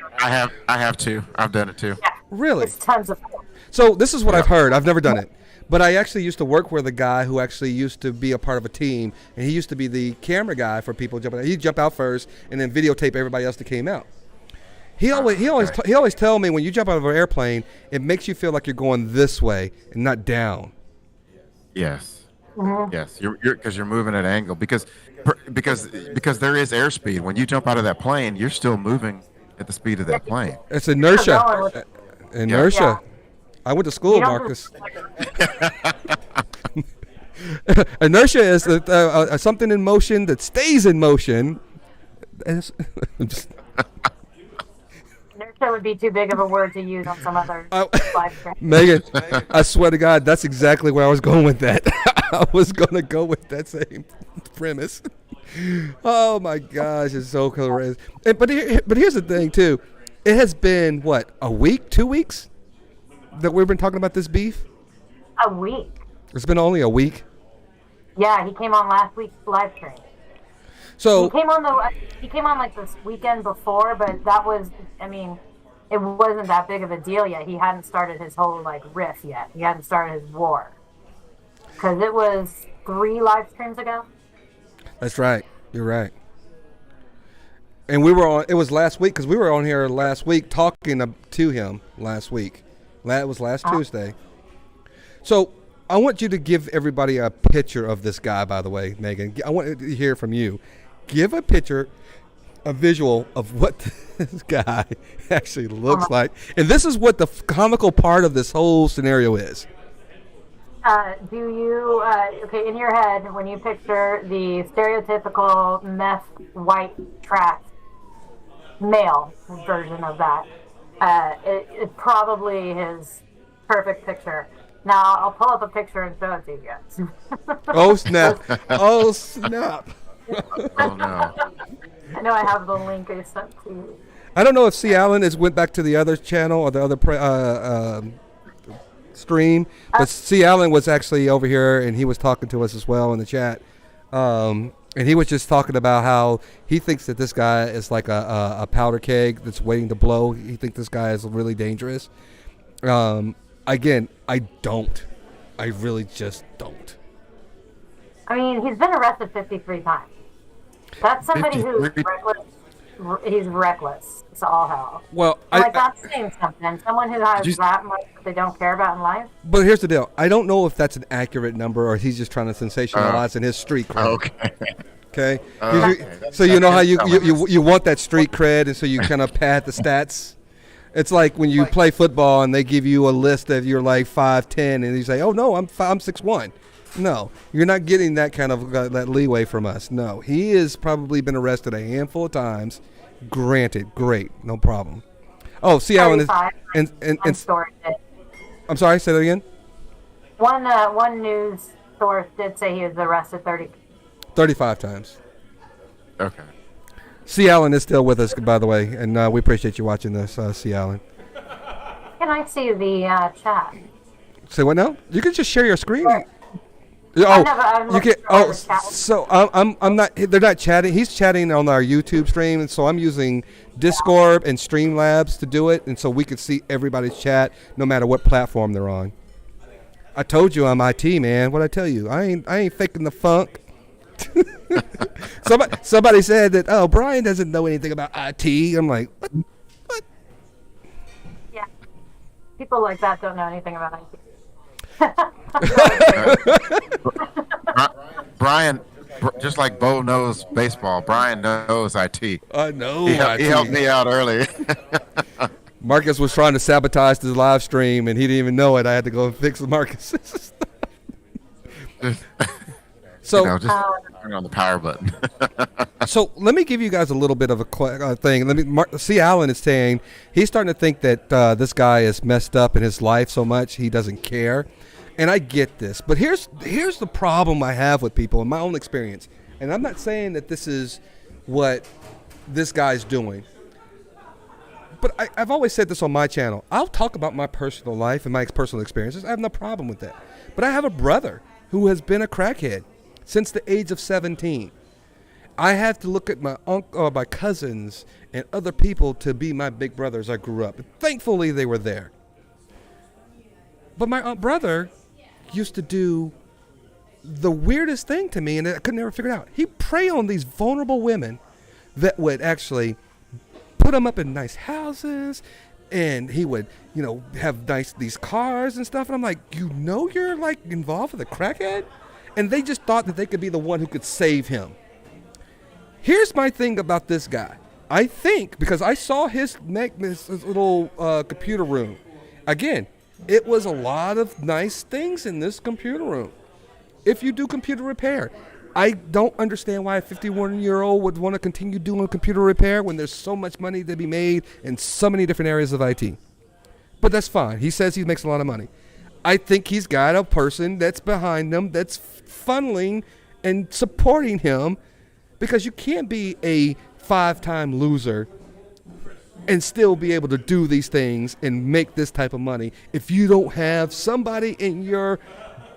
have too. I've done it too. Yeah. Really? It's tons of fun. So this is what I've heard. I've never done it. But I actually used to work with a guy who actually used to be a part of a team, and he used to be the camera guy for people jumping out. He'd jump out first and then videotape everybody else that came out. He always tell me when you jump out of an airplane, it makes you feel like you're going this way and not down. Yes. Mm-hmm. Yes, you're moving at an angle because there is airspeed. When you jump out of that plane, you're still moving at the speed of that plane. It's inertia. Inertia. Yeah. I went to school, Marcus. Inertia is something in motion that stays in motion. Inertia would be too big of a word to use on some other live stream. Megan, I swear to God, that's exactly where I was going with that. I was going to go with that same premise. Oh, my gosh, it's so cool. But here's the thing, too. It has been, a week, 2 weeks? That we've been talking about this beef? A week. It's been only a week? Yeah, he came on last week's live stream. So he came on like this weekend before, but that was, it wasn't that big of a deal yet. He hadn't started his whole like riff yet. He hadn't started his war. Because it was 3 live streams ago. That's right. You're right. And we were on. It was last week because we were on here last week talking to him last week. It was last Tuesday. So I want you to give everybody a picture of this guy. By the way, Megan, I want to hear from you. Give a picture, a visual of what this guy actually looks like, and this is what the comical part of this whole scenario is. Do you, okay, in your head, when you picture the stereotypical meth white trash male version of that, it's probably his perfect picture. Now, I'll pull up a picture and show it to you guys. Oh, snap. Oh, snap. Oh no. I know I have the link I sent to you. I don't know if C. Allen went back to the other channel or the other stream, but C. Allen was actually over here and he was talking to us as well in the chat. And he was just talking about how he thinks that this guy is like a powder keg that's waiting to blow. He thinks this guy is really dangerous. Again, I don't. I really just don't. I mean, he's been arrested 53 times. That's somebody who's reckless. He's reckless. It's all hell. Well, that's saying something. Someone who has that much they don't care about in life. But here's the deal. I don't know if that's an accurate number or he's just trying to sensationalize in his street cred. Okay. So you know how you want that street cred, and so you kind of pad the stats. It's like when you play football and they give you a list of you're like 5'10", and you say, "Oh no, I'm 6'1". No, you're not getting that kind of that leeway from us. No, he has probably been arrested a handful of times. Granted, great, no problem. Oh, C. Allen is and story did. I'm sorry, say that again. One news source did say he was arrested 35 times. Okay. C. Allen is still with us, by the way, and we appreciate you watching this, C. Allen. Can I see the chat? Say what now? You can just share your screen. Sure. Oh, you can. Oh, so I'm not. They're not chatting. He's chatting on our YouTube stream, and so I'm using Discord and Streamlabs to do it, and so we can see everybody's chat no matter what platform they're on. I told you I'm IT, man. What I tell you? I ain't faking the funk. Somebody said that. Oh, Brian doesn't know anything about IT. I'm like, what? Yeah, people like that don't know anything about IT. Brian, just like Bo knows baseball, Brian knows IT. I know. He helped me out earlier. Marcus was trying to sabotage the live stream, and he didn't even know it. I had to go and fix Marcus. So, just turn on the power button. So let me give you guys a little bit of a thing. C. Allen is saying he's starting to think that this guy is messed up in his life so much he doesn't care. And I get this. But here's the problem I have with people in my own experience. And I'm not saying that this is what this guy's doing. But I've always said this on my channel. I'll talk about my personal life and my personal experiences. I have no problem with that. But I have a brother who has been a crackhead since the age of 17. I have to look at my uncle or my cousins and other people to be my big brothers I grew up. And thankfully, they were there. But my brother used to do the weirdest thing to me, and I could never figure it out. He'd prey on these vulnerable women that would actually put them up in nice houses, and he would, have these cars and stuff. And I'm like, you're like involved with a crackhead? And they just thought that they could be the one who could save him. Here's my thing about this guy. I think, because I saw his little computer room. Again, it was a lot of nice things in this computer room. If you do computer repair, I don't understand why a 51-year-old would want to continue doing computer repair when there's so much money to be made in so many different areas of IT. But that's fine. He says he makes a lot of money. I think he's got a person that's behind him that's funneling and supporting him, because you can't be a 5-time loser and still be able to do these things and make this type of money if you don't have somebody in your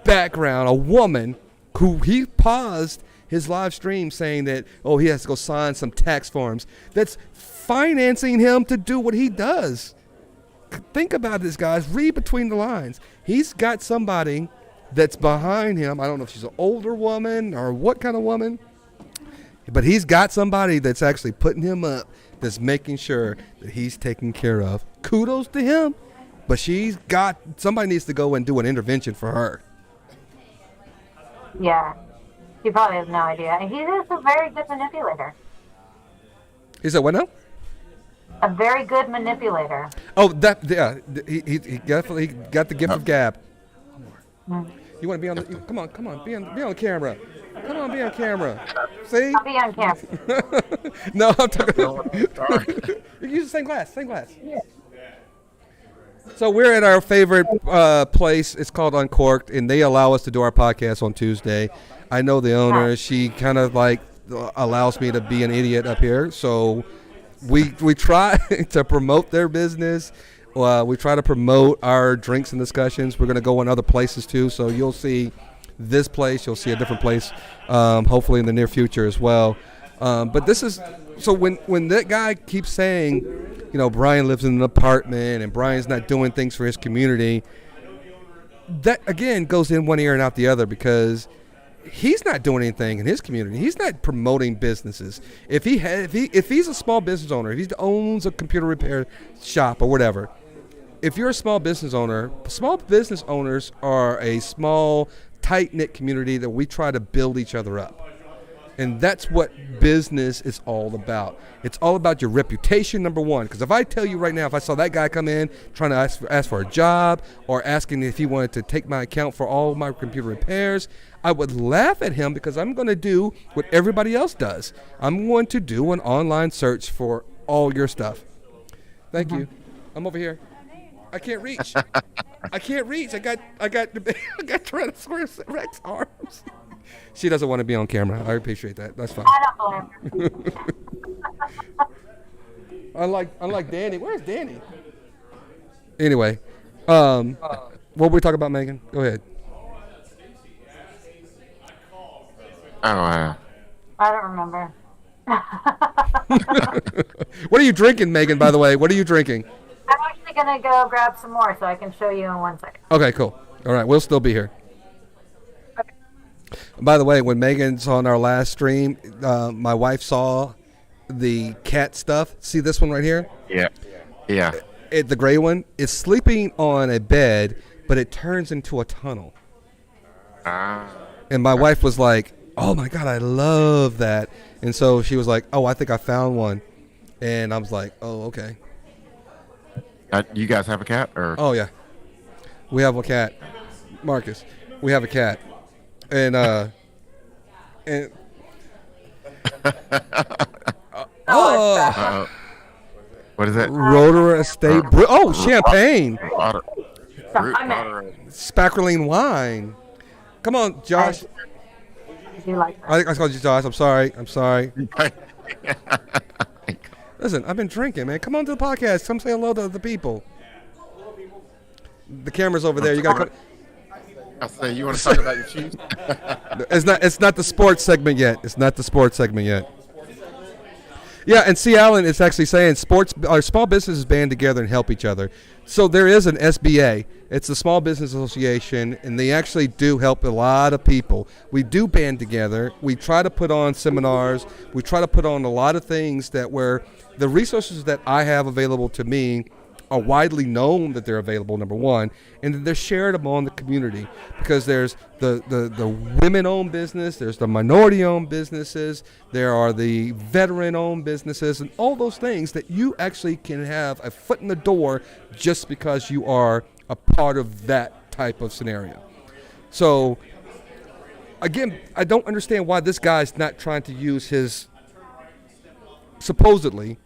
background, a woman who he paused his live stream saying that, he has to go sign some tax forms, that's financing him to do what he does. think about this, guys. Read between the lines. He's got somebody that's behind him. I don't know if she's an older woman or what kind of woman, but he's got somebody that's actually putting him up, that's making sure that he's taken care of. Kudos to him, but somebody needs to go and do an intervention for her. Yeah. He probably has no idea. And he is a very good manipulator. He said, what now? A very good manipulator. Oh, he definitely got the gift of gab. You want to be on the? Come on, be on camera. Come on, be on camera. See? I'll be on camera. No, I'm talking. You use the same glass. Yeah. So we're at our favorite place. It's called Uncorked, and they allow us to do our podcast on Tuesday. I know the owner. She kind of like allows me to be an idiot up here. So we try to promote their business. We try to promote our Drinks and Discussions. We're going to go in other places too. So you'll see this place. You'll see a different place, hopefully in the near future as well. But this is so when that guy keeps saying, you know, Brian lives in an apartment and Brian's not doing things for his community, that again goes in one ear and out the other, because he's not doing anything in his community. He's not promoting businesses. If he's a small business owner, if he owns a computer repair shop or whatever, if you're a small business owner, small business owners are a small, tight-knit community that we try to build each other up. And that's what business is all about. It's all about your reputation, number one. Because if I tell you right now, if I saw that guy come in trying to ask for a job or asking if he wanted to take my account for all my computer repairs, I would laugh at him, because I'm going to do what everybody else does. I'm going to do an online search for all your stuff. Thank you. I'm over here. I can't reach. I got Tyrannosaurus Rex arms. She doesn't want to be on camera. I appreciate that. That's fine. I don't blame her. Unlike Danny. Where's Danny? Anyway, what were we talking about, Megan? Go ahead. I don't remember. What are you drinking, Megan, by the way? What are you drinking? I'm actually going to go grab some more so I can show you in 1 second. Okay, cool. All right, we'll still be here. Okay. By the way, when Megan's on our last stream, my wife saw the cat stuff. See this one right here? Yeah. The gray one is sleeping on a bed, but it turns into a tunnel. And my wife was like, oh, my God, I love that. And so she was like, oh, I think I found one. And I was like, oh, okay. You guys have a cat? Or? Oh, yeah. We have a cat. Marcus, we have a cat. And what is it? Rotor Estate. Champagne. Sparkling wine. Come on, Josh. You like that? I called you Josh. I'm sorry. Listen, I've been drinking, man. Come on to the podcast. Come say hello to the people. The camera's over there. You gotta come. I say, you want to talk about your Chiefs? It's not the sports segment yet. Yeah, and C. Allen is actually saying small businesses band together and help each other. So there is an SBA. It's the Small Business Association, and they actually do help a lot of people. We do band together. We try to put on seminars. We try to put on a lot of things where the resources that I have available to me are widely known that they're available, number one, and that they're shared among the community, because there's the women-owned business, there's the minority-owned businesses, there are the veteran-owned businesses, and all those things that you actually can have a foot in the door just because you are a part of that type of scenario. So, again, I don't understand why this guy's not trying to use his supposedly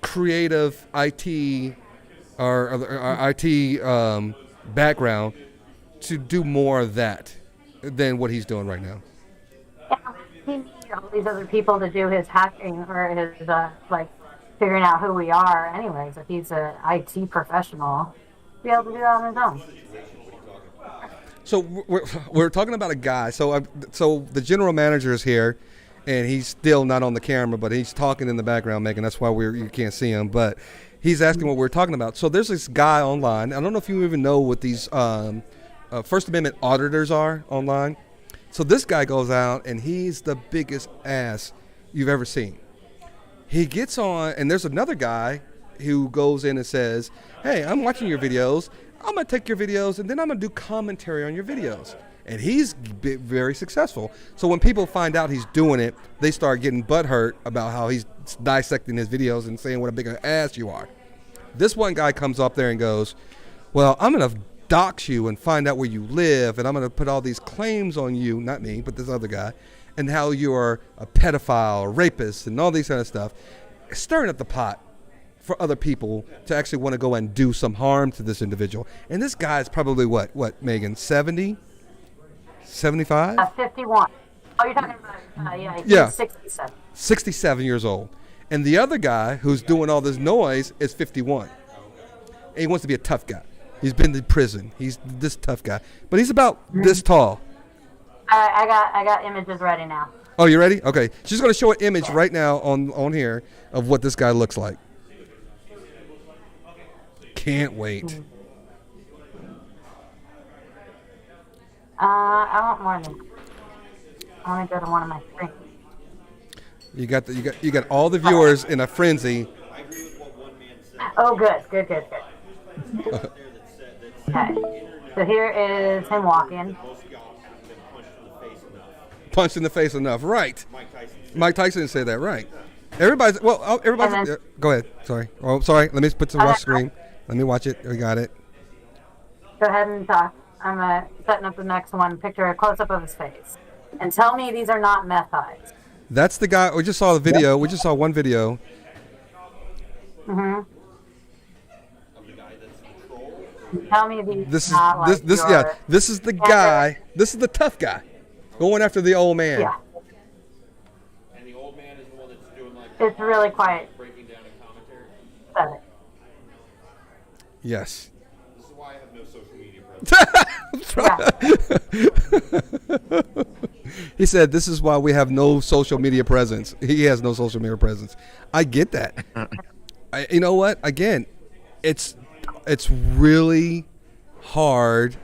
creative IT or IT background to do more of that than what he's doing right now. Yeah, he needs all these other people to do his hacking or his figuring out who we are. Anyways, if he's an IT professional, be able to do that on his own. So we're talking about a guy. So the general manager is here, and he's still not on the camera, but he's talking in the background, Megan. That's why you can't see him. But he's asking what we're talking about. So there's this guy online. I don't know if you even know what these First Amendment auditors are online. So this guy goes out and he's the biggest ass you've ever seen. He gets on, and there's another guy who goes in and says, hey, I'm watching your videos. I'm going to take your videos, and then I'm going to do commentary on your videos. And he's very successful. So when people find out he's doing it, they start getting butthurt about how he's dissecting his videos and saying what a big ass you are. This one guy comes up there and goes, well, I'm going to dox you and find out where you live, and I'm going to put all these claims on you, not me, but this other guy, and how you are a pedophile, a rapist, and all these kind of stuff, stirring up the pot for other people to actually want to go and do some harm to this individual. And this guy is probably what, Megan, 70? 75? 51. Oh, you're talking about, he's 67. 67 years old. And the other guy who's doing all this noise is 51. And he wants to be a tough guy. He's been to prison. He's this tough guy. But he's about this tall. I got images ready now. Oh, you ready? Okay. She's going to show an image right now on here of what this guy looks like. Can't wait. I want more than. I want to go to one of my screens. You got all the viewers in a frenzy. Oh, good. Okay. So here is him walking. Punched in the face enough, right? Mike Tyson said that, right? Everybody's go ahead. Sorry. Oh, sorry. Let me put some watch screen. Let me watch it. We got it. Go ahead and talk. I'm setting up the next one. Picture a close up of his face, and tell me these are not meth eyes. That's the guy. We just saw the video. Yep. We just saw one video. Mhm. Tell me these. This is the guy. This is the tough guy, going after the old man. Yeah. And the old man is the one that's doing like. It's really quiet. Breaking down a commentary. Yes. This is why I have no social media presence. He said, "This is why we have no social media presence." He has no social media presence. I get that. You know what? Again, it's really hard,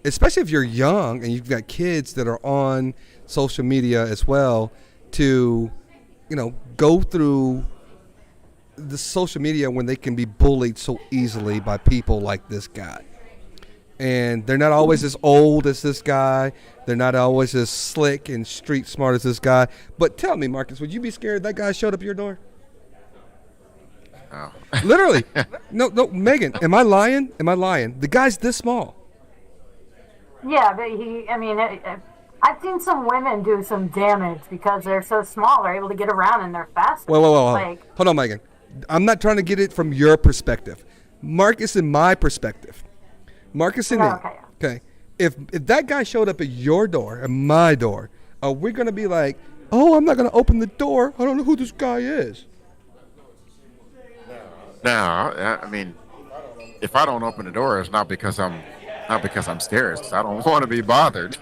especially if you're young and you've got kids that are on social media as well, to, go through the social media when they can be bullied so easily by people like this guy. And they're not always as old as this guy. They're not always as slick and street smart as this guy. But tell me, Marcus, would you be scared that guy showed up at your door? Oh. Literally. No, Megan, am I lying? The guy's this small. Yeah, but I've seen some women do some damage because they're so small. They're able to get around and they're faster. Whoa. Hold on, Megan. I'm not trying to get it from your perspective. Marcus and my perspective. Marcus and me. Okay. If that guy showed up at your door, at my door, are we going to be like, oh, I'm not going to open the door. I don't know who this guy is. No, I mean, if I don't open the door, it's not because I'm scared. I don't want to be bothered.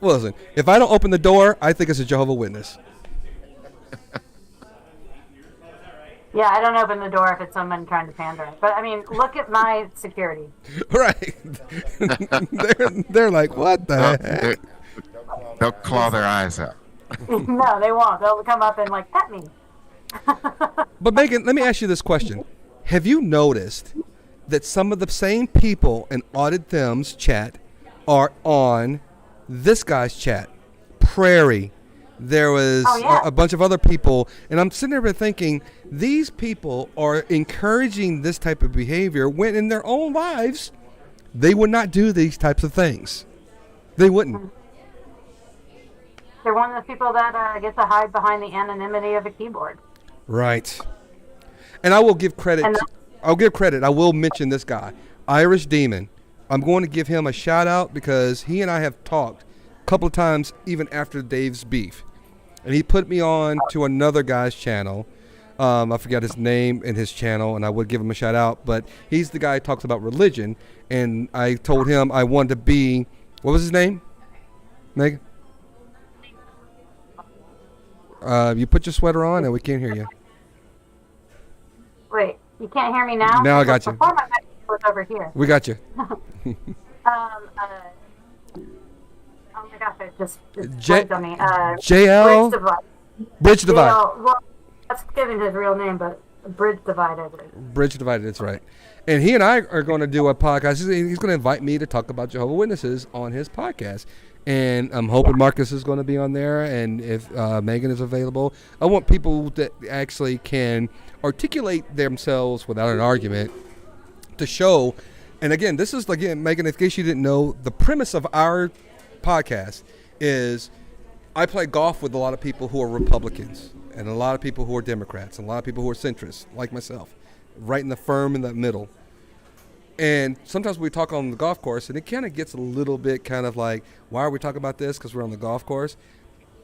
Well, listen, if I don't open the door, I think it's a Jehovah's Witness. Yeah, I don't open the door if it's someone trying to pander. But look at my security. Right. they're like, what the heck? They'll claw their eyes out. No, they won't. They'll come up and pet me. But Megan, let me ask you this question. Have you noticed that some of the same people in Audit Them's chat are on this guy's chat? Prairie. There was a bunch of other people, and I'm sitting there thinking, these people are encouraging this type of behavior when in their own lives, they would not do these types of things. They wouldn't. They're one of the people that get to hide behind the anonymity of a keyboard. Right. And I will give credit. I will mention this guy, Irish Demon. I'm going to give him a shout out because he and I have talked a couple of times even after Dave's beef. And he put me on to another guy's channel. I forgot his name and his channel, and I would give him a shout out. But he's the guy who talks about religion. And I told him I wanted to be, what was his name, Megan? You put your sweater on and we can't hear you. Wait, You can't hear me now? Now I got you. Before my mic was over here. We got you. Oh my gosh, it just J- blanked on me. JL? Bridge Divide. Bridge Divide. JL, well, that's given his real name, but Bridge Divided. Bridge Divided, that's right. And he and I are going to do a podcast. He's going to invite me to talk about Jehovah's Witnesses on his podcast. And I'm hoping Marcus is going to be on there. And if Megan is available, I want people that actually can articulate themselves without an argument to show. And again, this is, again, Megan, in case you didn't know, the premise of our podcast is I play golf with a lot of people who are Republicans and a lot of people who are Democrats and a lot of people who are centrists, like myself, right in the firm in the middle. And sometimes we talk on the golf course, and it kind of gets a little bit kind of like, why are we talking about this? Because we're on the golf course.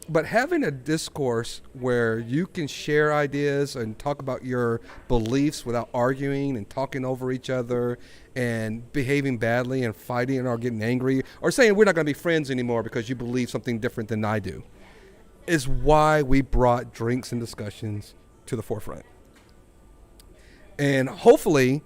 But having a discourse where you can share ideas and talk about your beliefs without arguing and talking over each other and behaving badly and fighting or getting angry or saying we're not going to be friends anymore because you believe something different than I do is why we brought Drinks and Discussions to the forefront. And hopefully,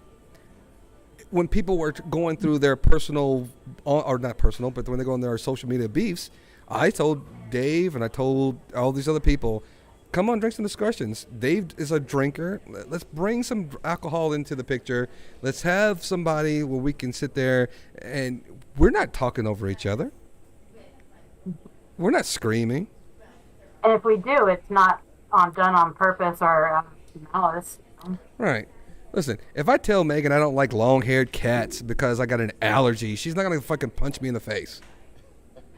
when people were going through their personal, or not personal, but when they go on their social media beefs, I told Dave and I told all these other people, come on Drinks and Discussions. Dave is a drinker. Let's bring some alcohol into the picture. Let's have somebody where we can sit there and we're not talking over each other. We're not screaming. And if we do, it's not done on purpose or malice. Right. Listen, if I tell Megan I don't like long-haired cats because I got an allergy, she's not going to fucking punch me in the face.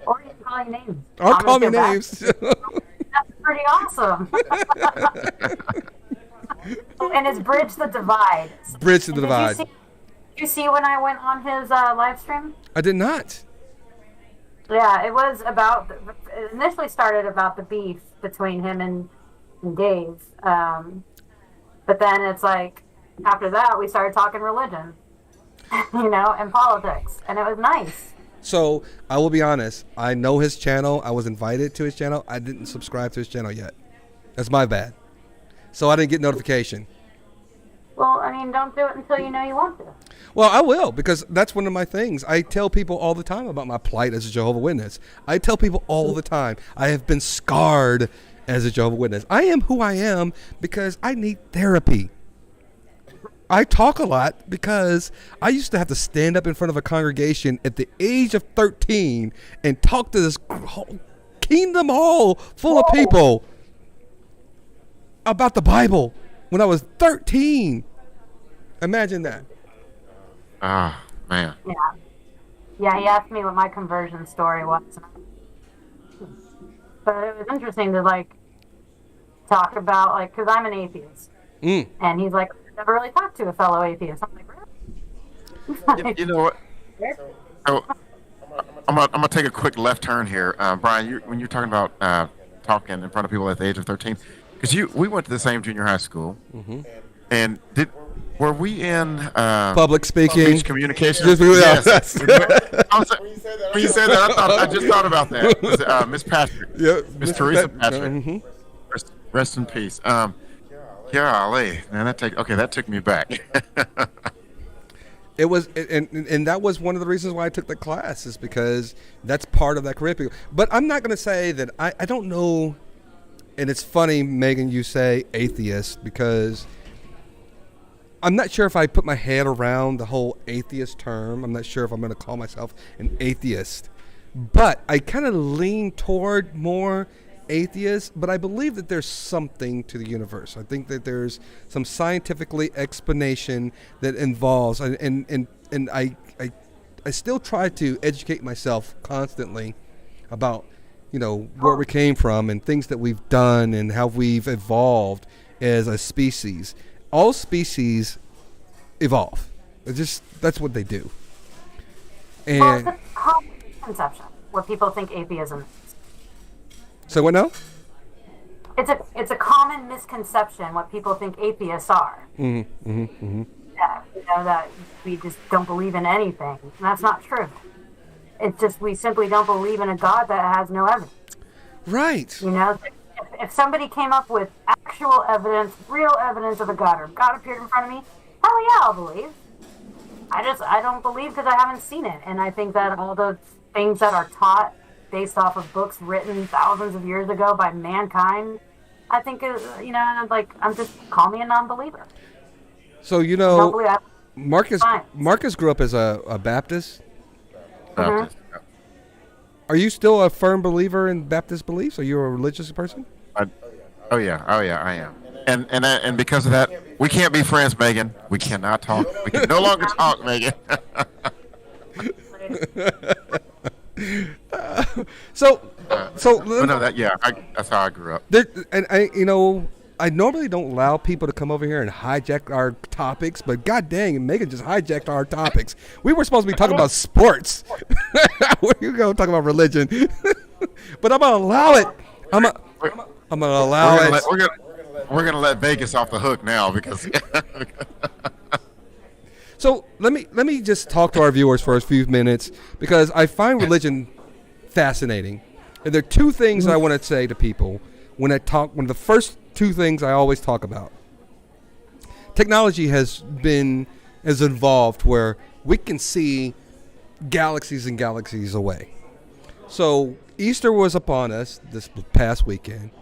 Or you can call you names. I'll call me names. That's pretty awesome. And it's Bridge the Divide. Bridge the Divide. Did you see when I went on his live stream? I did not. Yeah, it was about, it initially started about the beef between him and Dave. But then it's like, after that, we started talking religion, and politics. And it was nice. So, I will be honest. I know his channel. I was invited to his channel. I didn't subscribe to his channel yet. That's my bad. So, I didn't get notification. Well, I mean, don't do it until you know you want to. Well, I will, because that's one of my things. I tell people all the time about my plight as a Jehovah's Witness. I tell people all the time. I have been scarred as a Jehovah's Witness. I am who I am because I need therapy. I talk a lot because I used to have to stand up in front of a congregation at the age of 13 and talk to this whole kingdom hall full of people about the Bible when I was 13. Imagine that. Ah, man. Yeah, he asked me what my conversion story was. But it was interesting to, talk about, because I'm an atheist. And he's like, I've never really talked to a fellow atheist. I'm like, really? You know what? So, I'm gonna take a quick left turn here, Brian. When you're talking about talking in front of people at the age of 13, because we went to the same junior high school, and were we in public speaking, speech communication? Yes. When you said that, I just thought about that. Was it, Miss Patrick? Yeah, Miss Teresa Patrick. Rest in peace. Golly, man, that took me back. It was, and that was one of the reasons why I took the class, is because that's part of that curriculum. But I'm not going to say that I don't know. And it's funny, Megan, you say atheist, because I'm not sure if I put my head around the whole atheist term. I'm not sure if I'm going to call myself an atheist. But I kind of lean toward more atheist, but I believe that there's something to the universe. I think that there's some scientifically explanation that involves, and I still try to educate myself constantly about, where we came from and things that we've done and how we've evolved as a species. All species evolve. That's what they do. And well, it's a common conception what people think atheism is. So what now? It's a common misconception what people think atheists are. Yeah, that we just don't believe in anything. And that's not true. It's just we simply don't believe in a God that has no evidence. Right. If somebody came up with actual evidence, real evidence of a God, or God appeared in front of me, Hell yeah, I'll believe. I don't believe because I haven't seen it, and I think that all the things that are taught based off of books written thousands of years ago by mankind, I think like I'm just call me a non-believer. So Don't believe that. Marcus grew up as a Baptist. Baptist. Are you still a firm believer in Baptist beliefs? Are you a religious person? Oh yeah, I am. And because of that, we can't be friends, Megan. We cannot talk. We can no longer talk, Megan. So But no, that's how I grew up. I normally don't allow people to come over here and hijack our topics, but god dang, Megan just hijacked our topics. We were supposed to be talking about sports. Where you go talking about religion? But I'm gonna allow it. I'm gonna allow it. We're gonna let Vegas off the hook now because. So let me just talk to our viewers for a few minutes because I find religion fascinating, and there are two things I want to say to people when I talk. One of the first two things I always talk about. Technology has evolved where we can see galaxies and galaxies away. So Easter was upon us this past weekend.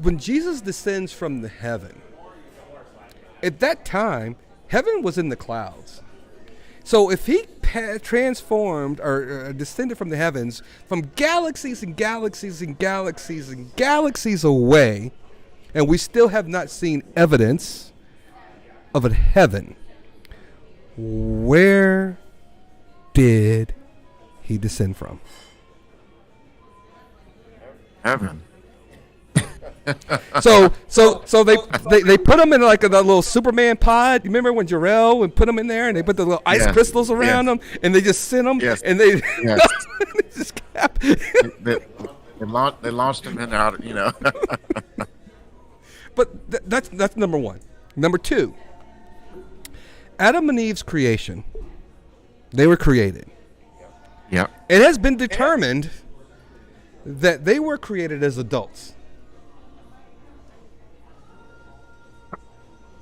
When Jesus descends from the heaven, at that time, heaven was in the clouds. So if he transformed or descended from the heavens, from galaxies and galaxies and galaxies and galaxies away, and we still have not seen evidence of a heaven, where did he descend from? Heaven. So they put him in like a little Superman pod. You remember when Jarrell would put him in there and they put the little ice crystals around him and they just sent him and they they just kept. They launched him in out, But that's number one. Number two, Adam and Eve's creation. They were created. Yeah. It has been determined that they were created as adults.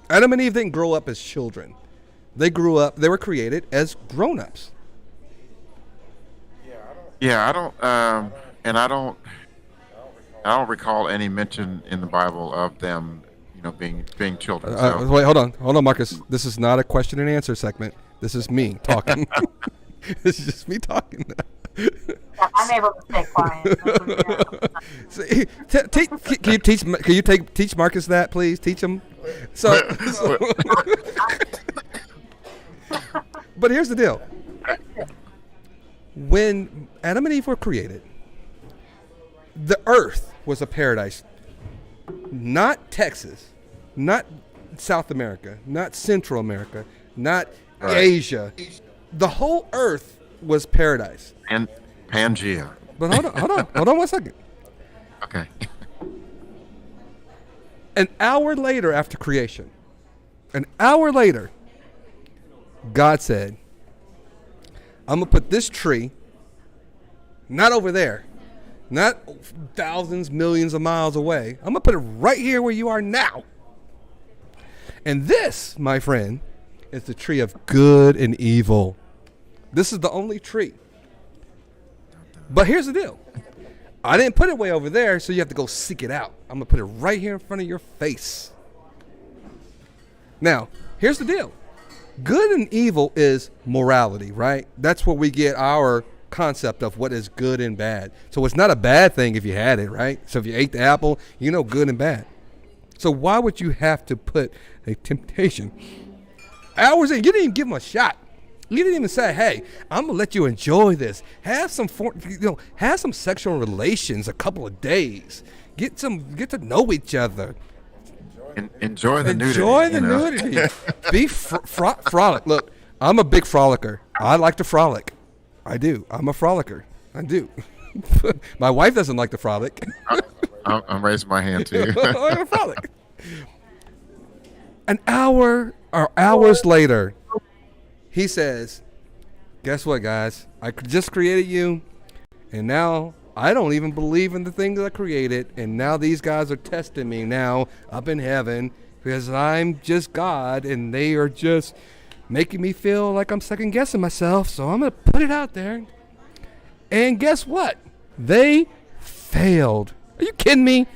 Adam and Eve didn't grow up as children. They were created as grown-ups. I don't recall any mention in the Bible of them, being children. Wait, hold on, Marcus. This is not a question and answer segment. This is me talking. This is just me talking. I'm able to stay quiet. Can you teach Marcus that, please? Teach him. But here's the deal. When Adam and Eve were created, the earth was a paradise. Not Texas, not South America, not Central America, not Asia. The whole earth was paradise. And Pangea. But hold on 1 second. Okay. An hour later after creation, God said, I'm going to put this tree, not over there, not thousands, millions of miles away. I'm going to put it right here where you are now. And this, my friend, is the tree of good and evil. This is the only tree. But here's the deal. I didn't put it way over there, so you have to go seek it out. I'm going to put it right here in front of your face. Now, here's the deal. Good and evil is morality, right? That's where we get our concept of what is good and bad. So it's not a bad thing if you had it, right? So if you ate the apple, you know good and bad. So why would you have to put a temptation hours in? You didn't even give them a shot. You didn't even say, "Hey, I'm gonna let you enjoy this. Have some sexual relations a couple of days. Get to know each other. Enjoy the nudity. Enjoy the nudity. Be frolic. Look, I'm a big frolicker. I like to frolic. I do. I'm a frolicker. I do. My wife doesn't like to frolic. I'm raising my hand too. I'm a frolic. An hour or hours later, he says, guess what, guys? I just created you, and now I don't even believe in the things I created, and now these guys are testing me now up in heaven, because I'm just God, and they are just making me feel like I'm second guessing myself. So I'm gonna put it out there. And guess what? They failed. Are you kidding me?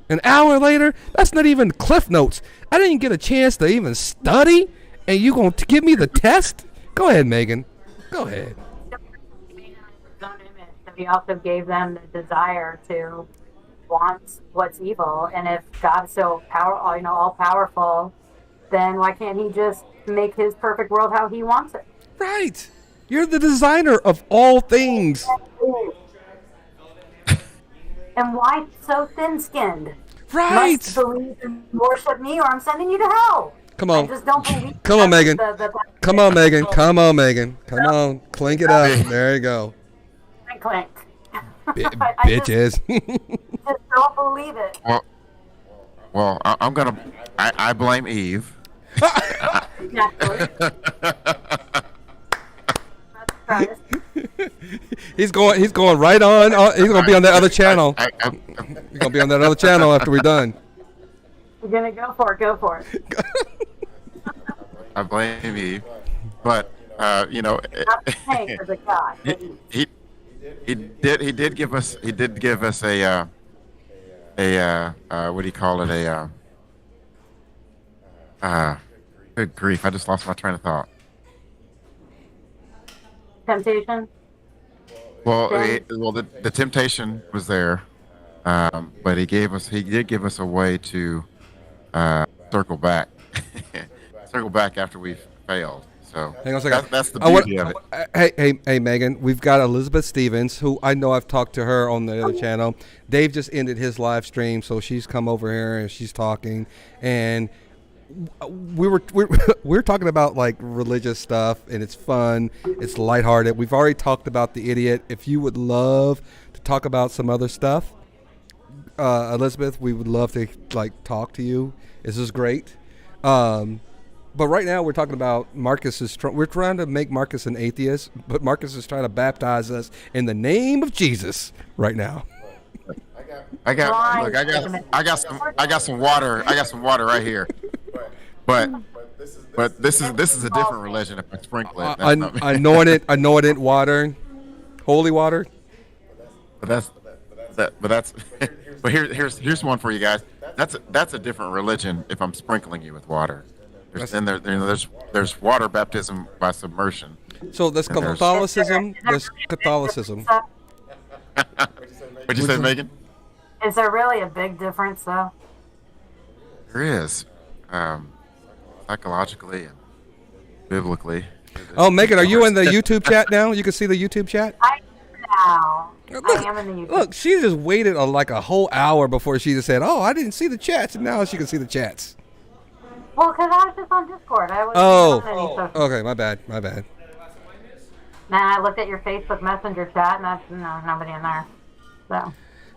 An hour later, that's not even Cliff Notes. I didn't get a chance to even study, and you gonna give me the test? Go ahead, Megan. Go ahead. He also gave them the desire to want what's evil, and if God's so all powerful, then why can't He just make His perfect world how He wants it? Right. You're the designer of all things. And why so thin-skinned? Right. Must believe and worship me, or I'm sending you to hell. Come on. I just don't believe. Come on, Megan. Come on, Megan. Come on, Megan. Come No. on. Clink it up. There you go. Clink. Bitches. Just don't believe it. Well, I blame Eve. Naturally. That's He's going right on. He's gonna be on that other channel. He's gonna be on that other channel after we're done. You're gonna go for it. Go for it. I blame Eve, but you know, Not the snake, or the God. he did give us a what do you call it, good grief, I just lost my train of thought. Temptation. Well, the temptation was there, but he did give us a way to circle back after we failed. So Hang on a second. That's the beauty of it. Hey, Megan. We've got Elizabeth Stevens, who I know I've talked to her on the other channel. Dave just ended his live stream, so she's come over here and she's talking. And we're talking about like religious stuff, and it's fun. It's lighthearted. We've already talked about the idiot. If you would love to talk about some other stuff, Elizabeth, we would love to like talk to you. This is great. But right now we're talking about we're trying to make Marcus an atheist, but Marcus is trying to baptize us in the name of Jesus right now. I got some water. I got some water right here. But this is a different religion. If I sprinkle it, anointed water, holy water. But here's one for you guys. That's a different religion. If I'm sprinkling you with water, there's water baptism by submersion. So that's Catholicism. That's Catholicism. What'd you say, Megan? Is there really a big difference, though? There is, psychologically and biblically. Oh, Megan, are you in the YouTube chat now? You can see the YouTube chat. I am in the YouTube. Look, she just waited like a whole hour before she just said, "Oh, I didn't see the chats," and now she can see the chats. Well, because I was just on Discord. I wasn't on any social. Okay, my bad. Nah, I looked at your Facebook Messenger chat, and that's nobody in there.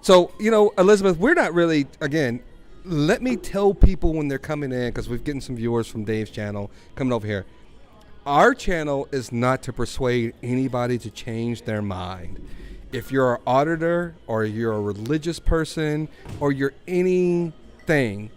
So, Elizabeth, we're not really, again, let me tell people when they're coming in, because we've getting some viewers from Dave's channel coming over here. Our channel is not to persuade anybody to change their mind. If you're an auditor or you're a religious person or you're anything,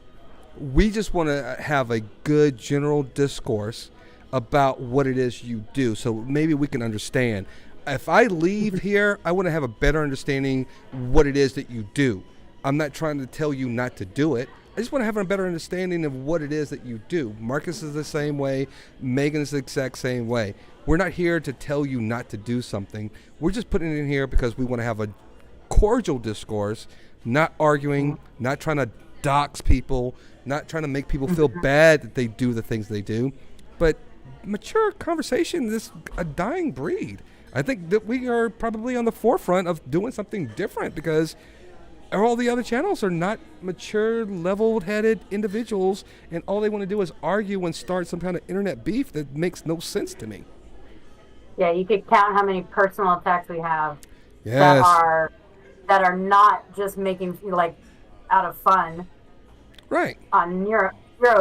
we just want to have a good general discourse about what it is you do, so maybe we can understand. If I leave here, I want to have a better understanding what it is that you do. I'm not trying to tell you not to do it. I just want to have a better understanding of what it is that you do. Marcus is the same way. Megan is the exact same way. We're not here to tell you not to do something. We're just putting it in here because we want to have a cordial discourse, not arguing, not trying to dox people, not trying to make people feel bad that they do the things they do, but mature conversation is a dying breed. I think that we are probably on the forefront of doing something different because all the other channels are not mature, level-headed individuals, and all they want to do is argue and start some kind of internet beef that makes no sense to me. Yeah, you could count how many personal attacks we have Yes. that are not just making like out of fun. Right. On Euro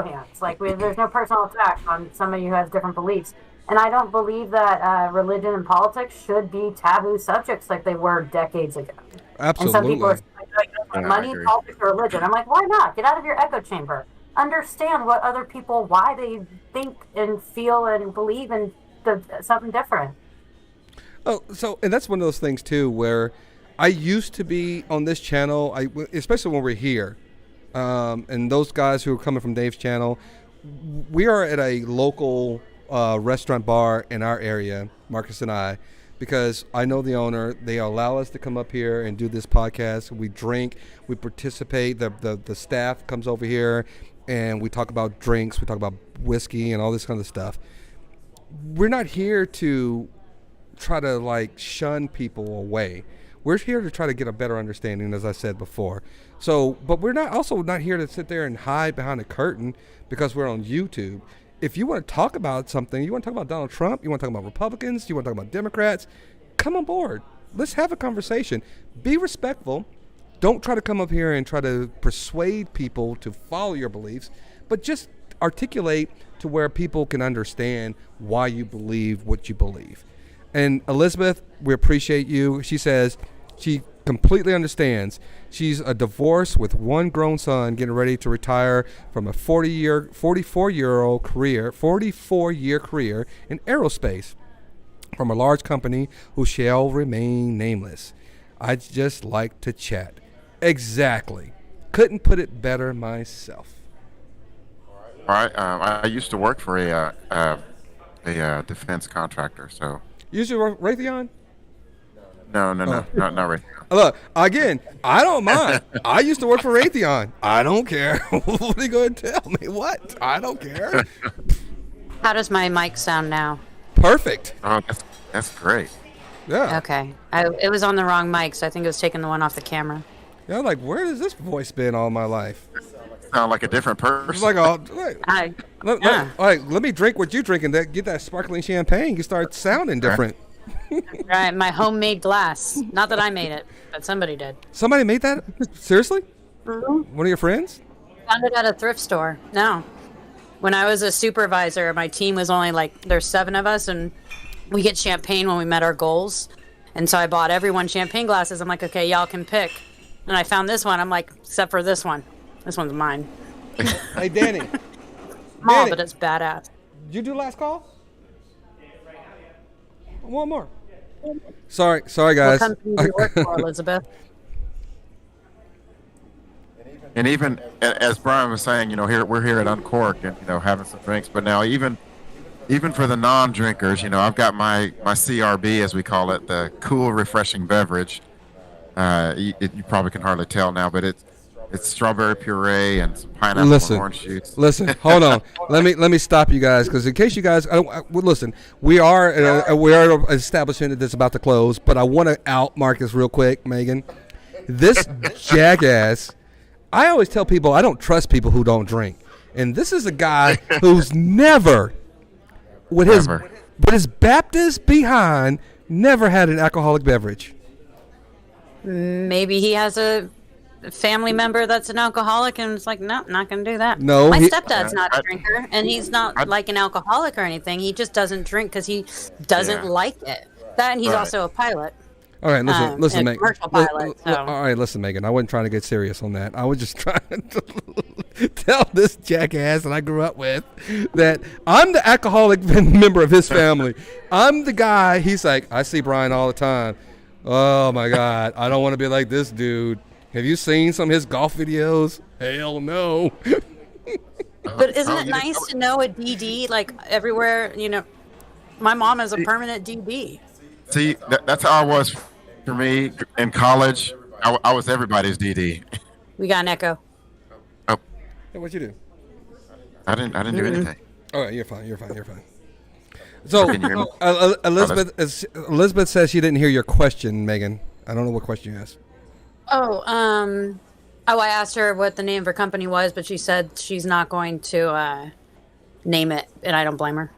hands, like there's no personal attack on somebody who has different beliefs. And I don't believe that religion and politics should be taboo subjects like they were decades ago. Absolutely. And some people are like money, politics, or religion. I'm like, why not? Get out of your echo chamber. understand what other people, why they think and feel and believe in something different. Oh, so and that's one of those things too, where I used to be on this channel. Especially when we're here, and those guys who are coming from Dave's channel, we are at a local restaurant bar in our area, Marcus and I, because I know the owner. They allow us to come up here and do this podcast. We drink, we participate. The staff comes over here, and we talk about drinks. We talk about whiskey and all this kind of stuff. We're not here to try to like shun people away. We're here to try to get a better understanding, as I said before. So, but we're not here to sit there and hide behind a curtain because we're on YouTube. If you want to talk about something, you want to talk about Donald Trump, you want to talk about Republicans, you want to talk about Democrats, come on board. Let's have a conversation. Be respectful. Don't try to come up here and try to persuade people to follow your beliefs, but just articulate to where people can understand why you believe what you believe. And Elizabeth, we appreciate you. She says she completely understands. She's a divorce with one grown son, getting ready to retire from a 44-year career in aerospace from a large company who shall remain nameless. I'd just like to chat. Exactly. Couldn't put it better myself. All right. I used to work for a defense contractor, so. You should work Raytheon? No, not Raytheon. Look, again, I don't mind. I used to work for Raytheon. I don't care. What are you going to tell me? What? I don't care. How does my mic sound now? Perfect. Oh, that's great. Yeah. Okay. It was on the wrong mic, so I think it was taking the one off the camera. Yeah, I'm like, where has this voice been all my life? Sound like a different person. It's like, let me drink what you drink and get that sparkling champagne. You start sounding different. Right, my homemade glass. Not that I made it, but somebody did. Somebody made that? Seriously? Mm-hmm. One of your friends? Found it at a thrift store. No. When I was a supervisor, my team was only there's 7 of us, and we get champagne when we met our goals. And so I bought everyone champagne glasses. I'm like, okay, y'all can pick. And I found this one. I'm like, except for this one. This one's mine. Hey, Danny. Small, Danny, but it's badass. did you do last call? One more. Sorry, guys. What company do you work for, Elizabeth? And even as Brian was saying, we're here at Uncorked and having some drinks. But now even for the non-drinkers, I've got my CRB, as we call it, the cool, refreshing beverage. You probably can hardly tell now, but it's strawberry puree and some pineapple and orange juice. Listen, hold on. Let me stop you guys, because in case you guys, listen, we are an establishment that's about to close, but I want to out Marcus real quick, Megan. This jackass. I always tell people I don't trust people who don't drink, and this is a guy who's never, with his Baptist behind, never had an alcoholic beverage. Maybe he has a family member that's an alcoholic and it's like, no, not going to do that. No, my stepdad's not a drinker, and he's not like an alcoholic or anything. He just doesn't drink because he doesn't like it. That, and he's also a pilot. All right, listen, Megan. Commercial pilot. All right, listen, Megan. I wasn't trying to get serious on that. I was just trying to tell this jackass that I grew up with that I'm the alcoholic member of his family. I'm the guy. He's like, I see Brian all the time. Oh my God, I don't want to be like this dude. Have you seen some of his golf videos? Hell no. But isn't it nice to know a DD everywhere? My mom is a permanent DD. See, that's how I was for me in college. I was everybody's DD. We got an echo. Oh, Hey, what'd you do? I didn't do anything. All right, you're fine. So Elizabeth says she didn't hear your question, Megan. I don't know what question you asked. I asked her what the name of her company was, but she said she's not going to name it, and I don't blame her.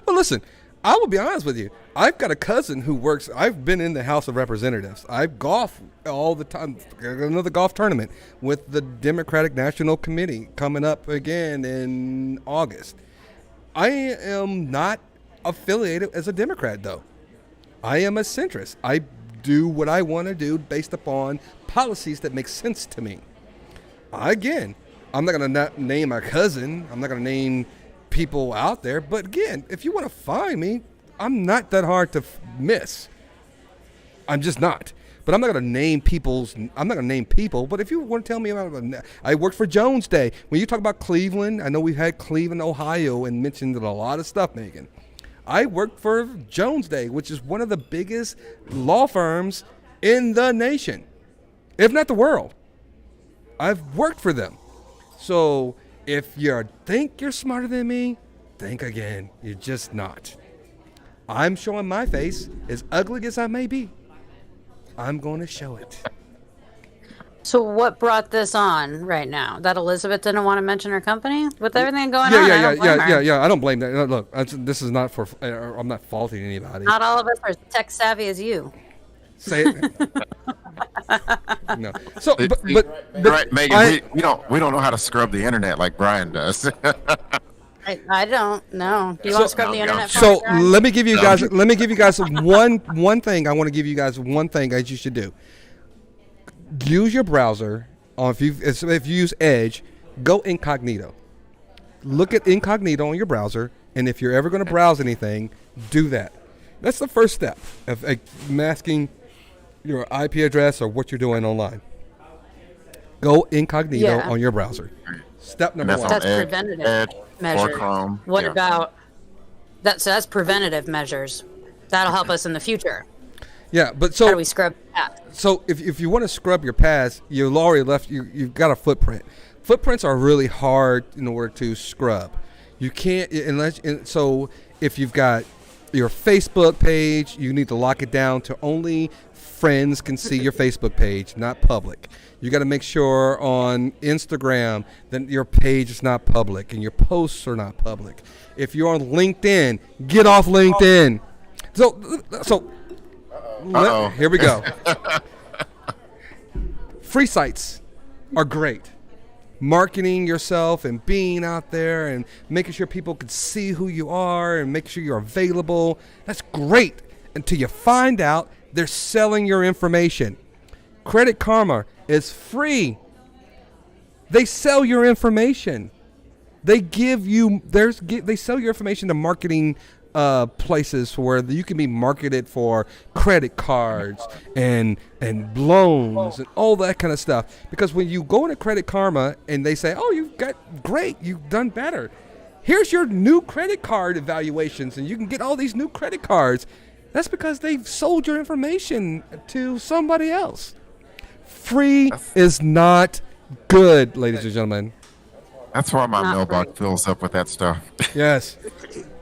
Well, listen, I will be honest with you. I've got a cousin who works. I've been in the House of Representatives. I golf all the time. Another golf tournament with the Democratic National Committee coming up again in August. I am not affiliated as a Democrat, though. I am a centrist. I do what I want to do based upon policies that make sense to me. I I'm not going to name my cousin. I'm not going to name people out there. But again, if you want to find me, I'm not that hard to miss. I'm just not. But I'm not going to name I'm not going to name people. But if you want to tell me about, I worked for Jones Day. When you talk about Cleveland, I know we've had Cleveland, Ohio, and mentioned a lot of stuff, Megan. I worked for Jones Day, which is one of the biggest law firms in the nation, if not the world. I've worked for them. So if you think you're smarter than me, think again. You're just not. I'm showing my face, as ugly as I may be. I'm going to show it. So what brought this on right now? That Elizabeth didn't want to mention her company with everything going on? Yeah. I don't blame that. Look, this is not for. I'm not faulting anybody. Not all of us are tech savvy as you. Say it. No. So, but right, Megan. We don't know how to scrub the internet like Brian does. I don't know. Do you want to scrub the internet? So let me give you guys. Let me give you guys one thing. I want to give you guys one thing that you should do. Use your browser. If you use Edge, go incognito. Look at incognito on your browser, and if you're ever going to browse anything, do that. That's the first step of masking your IP address or what you're doing online. Go incognito on your browser. Step number one. That's preventative measures. What about that? So that's preventative measures. That'll help us in the future. Yeah, but so how do we scrub that? So if you want to scrub your past, you've already left. You've got a footprint. Footprints are really hard in order to scrub. You can't so if you've got your Facebook page, you need to lock it down to only friends can see your Facebook page, not public. You got to make sure on Instagram that your page is not public and your posts are not public. If you're on LinkedIn, get off LinkedIn. So here we go. Free sites are great. Marketing yourself and being out there and making sure people can see who you are and make sure you're available. That's great until you find out they're selling your information. Credit Karma is free. They sell your information. They sell your information to marketing places where you can be marketed for credit cards and loans and all that kind of stuff. Because when you go into Credit Karma and they say, "Oh, you've done better. Here's your new credit card evaluations, and you can get all these new credit cards." That's because they've sold your information to somebody else. Free is not good, ladies and gentlemen. That's why my mailbox fills up with that stuff. Yes.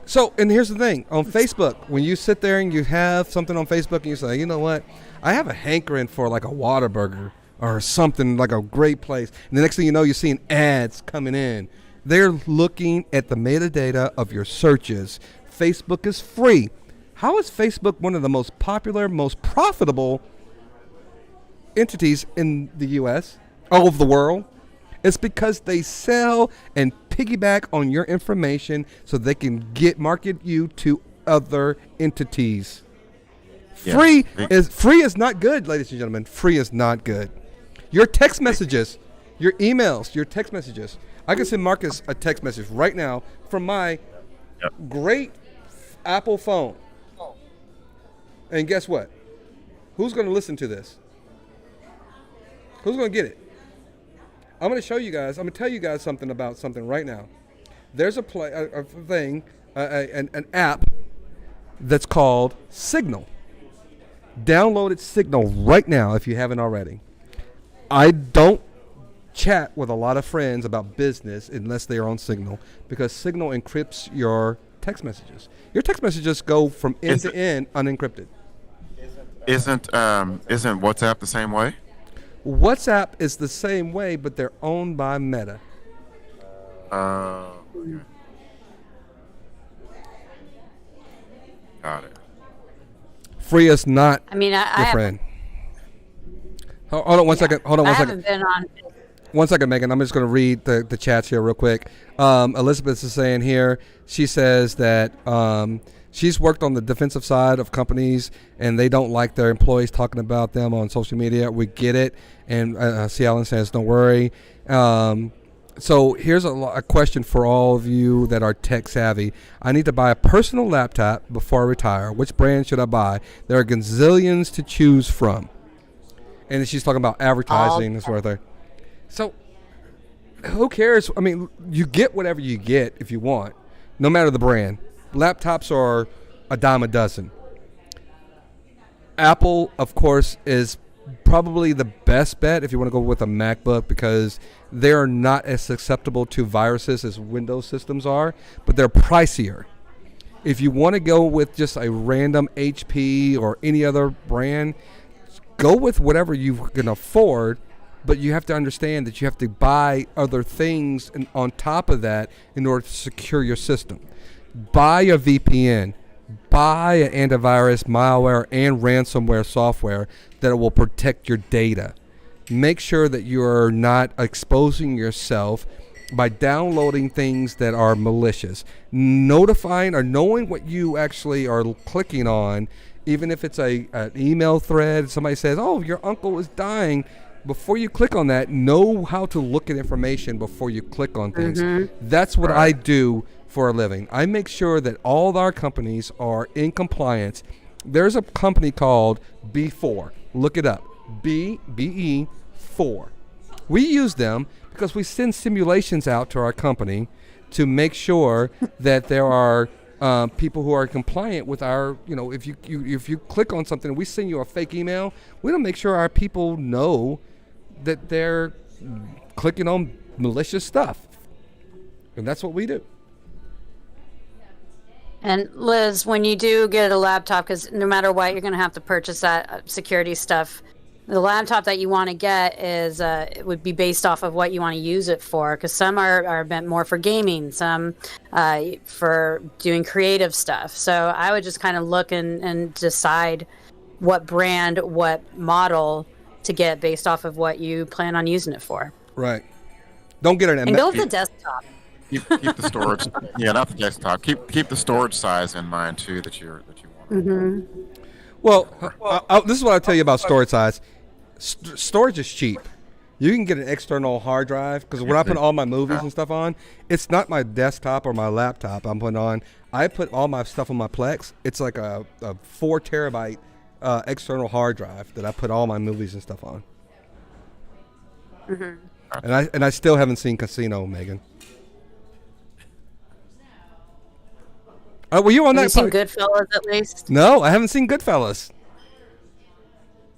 So, and here's the thing. On Facebook, when you sit there and you have something on Facebook and you say, you know what, I have a hankering for like a Whataburger or something, like a great place. And the next thing you know, you're seeing ads coming in. They're looking at the metadata of your searches. Facebook is free. How is Facebook one of the most popular, most profitable entities in the U.S., all over the world? It's because they sell and piggyback on your information so they can market you to other entities. Yeah. Free is not good, ladies and gentlemen. Free is not good. Your text messages, your emails, your text messages. I can send Marcus a text message right now from my great Apple phone. And guess what? Who's going to listen to this? Who's going to get it? I'm going to show you guys. I'm going to tell you guys something about something right now. There's an app that's called Signal. Download it, Signal, right now if you haven't already. I don't chat with a lot of friends about business unless they are on Signal, because Signal encrypts your text messages. Your text messages go from end to end unencrypted. Isn't WhatsApp the same way? WhatsApp is the same way, but they're owned by Meta. Got it. Free is not your I friend. Hold on one second. I haven't been on. 1 second, Megan. I'm just going to read the chats here real quick. Elizabeth is saying here, she says that she's worked on the defensive side of companies, and they don't like their employees talking about them on social media. We get it. And C. Allen says, don't worry. So here's a question for all of you that are tech savvy. I need to buy a personal laptop before I retire. Which brand should I buy? There are gazillions to choose from. And she's talking about advertising and sort of thing. So who cares? I mean, you get whatever you get if you want, no matter the brand. Laptops are a dime a dozen. Apple, of course, is probably the best bet if you want to go with a MacBook because they are not as susceptible to viruses as Windows systems are, but they're pricier. If you want to go with just a random HP or any other brand, go with whatever you can afford, but you have to understand that you have to buy other things on top of that in order to secure your system. Buy a VPN. Buy an antivirus, malware, and ransomware software that will protect your data. Make sure that you're not exposing yourself by downloading things that are malicious. Notifying or knowing what you actually are clicking on, even if it's an email thread, somebody says, oh, your uncle is dying. Before you click on that, know how to look at information before you click on things. That's what I do for a living. I make sure that all of our companies are in compliance. There's a company called B4. Look it up. BE4. We use them because we send simulations out to our company to make sure that there are people who are compliant with our, if you click on something and we send you a fake email, we don't make sure our people know that they're clicking on malicious stuff. And that's what we do. And Liz, when you do get a laptop, because no matter what, you're going to have to purchase that security stuff. The laptop that you want to get is it would be based off of what you want to use it for, because some are meant more for gaming, some for doing creative stuff. So I would just kind of look and decide what brand, what model to get based off of what you plan on using it for. Right. Don't get an and go with the desktop. Keep the storage. Yeah, not the desktop. Keep the storage size in mind too that you want. Well, this is what I'll tell you about storage size. Storage is cheap. You can get an external hard drive because when I put all my movies and stuff on, it's not my desktop or my laptop I'm putting on. I put all my stuff on my Plex. It's like a 4 terabyte external hard drive that I put all my movies and stuff on. And I still haven't seen Casino, Megan. Were you on Have that? you seen Goodfellas at least? No, I haven't seen Goodfellas.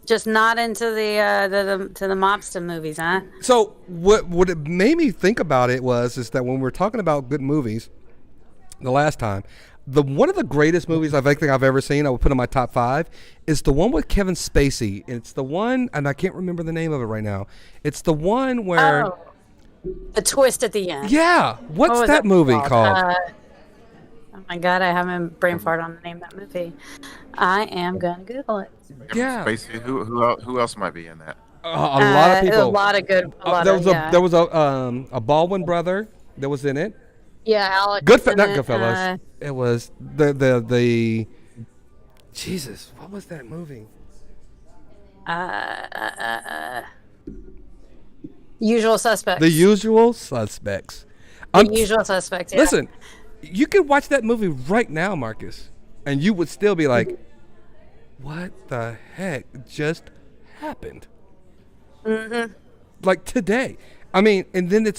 Just not into the mobster movies, huh? So what it made me think about it is that when we were talking about good movies, the last time, one of the greatest movies I think I've ever seen, I would put in my top 5, is the one with Kevin Spacey. It's the one, and I can't remember the name of it right now. It's the one where the twist at the end. Yeah, what's that movie called? Oh my God, I haven't brain fart on the name of that movie. I am gonna Google it. Yeah. Basically, who else might be in that? A lot of people. A lot of good. There was a Baldwin brother that was in it. Yeah, Alex. Not Goodfellas. It was the. Jesus, what was that movie? Usual Suspects. The Usual Suspects. Usual Suspects. Yeah. Listen, you could watch that movie right now, Marcus, and you would still be like, "What the heck just happened?" Like today. I mean, and then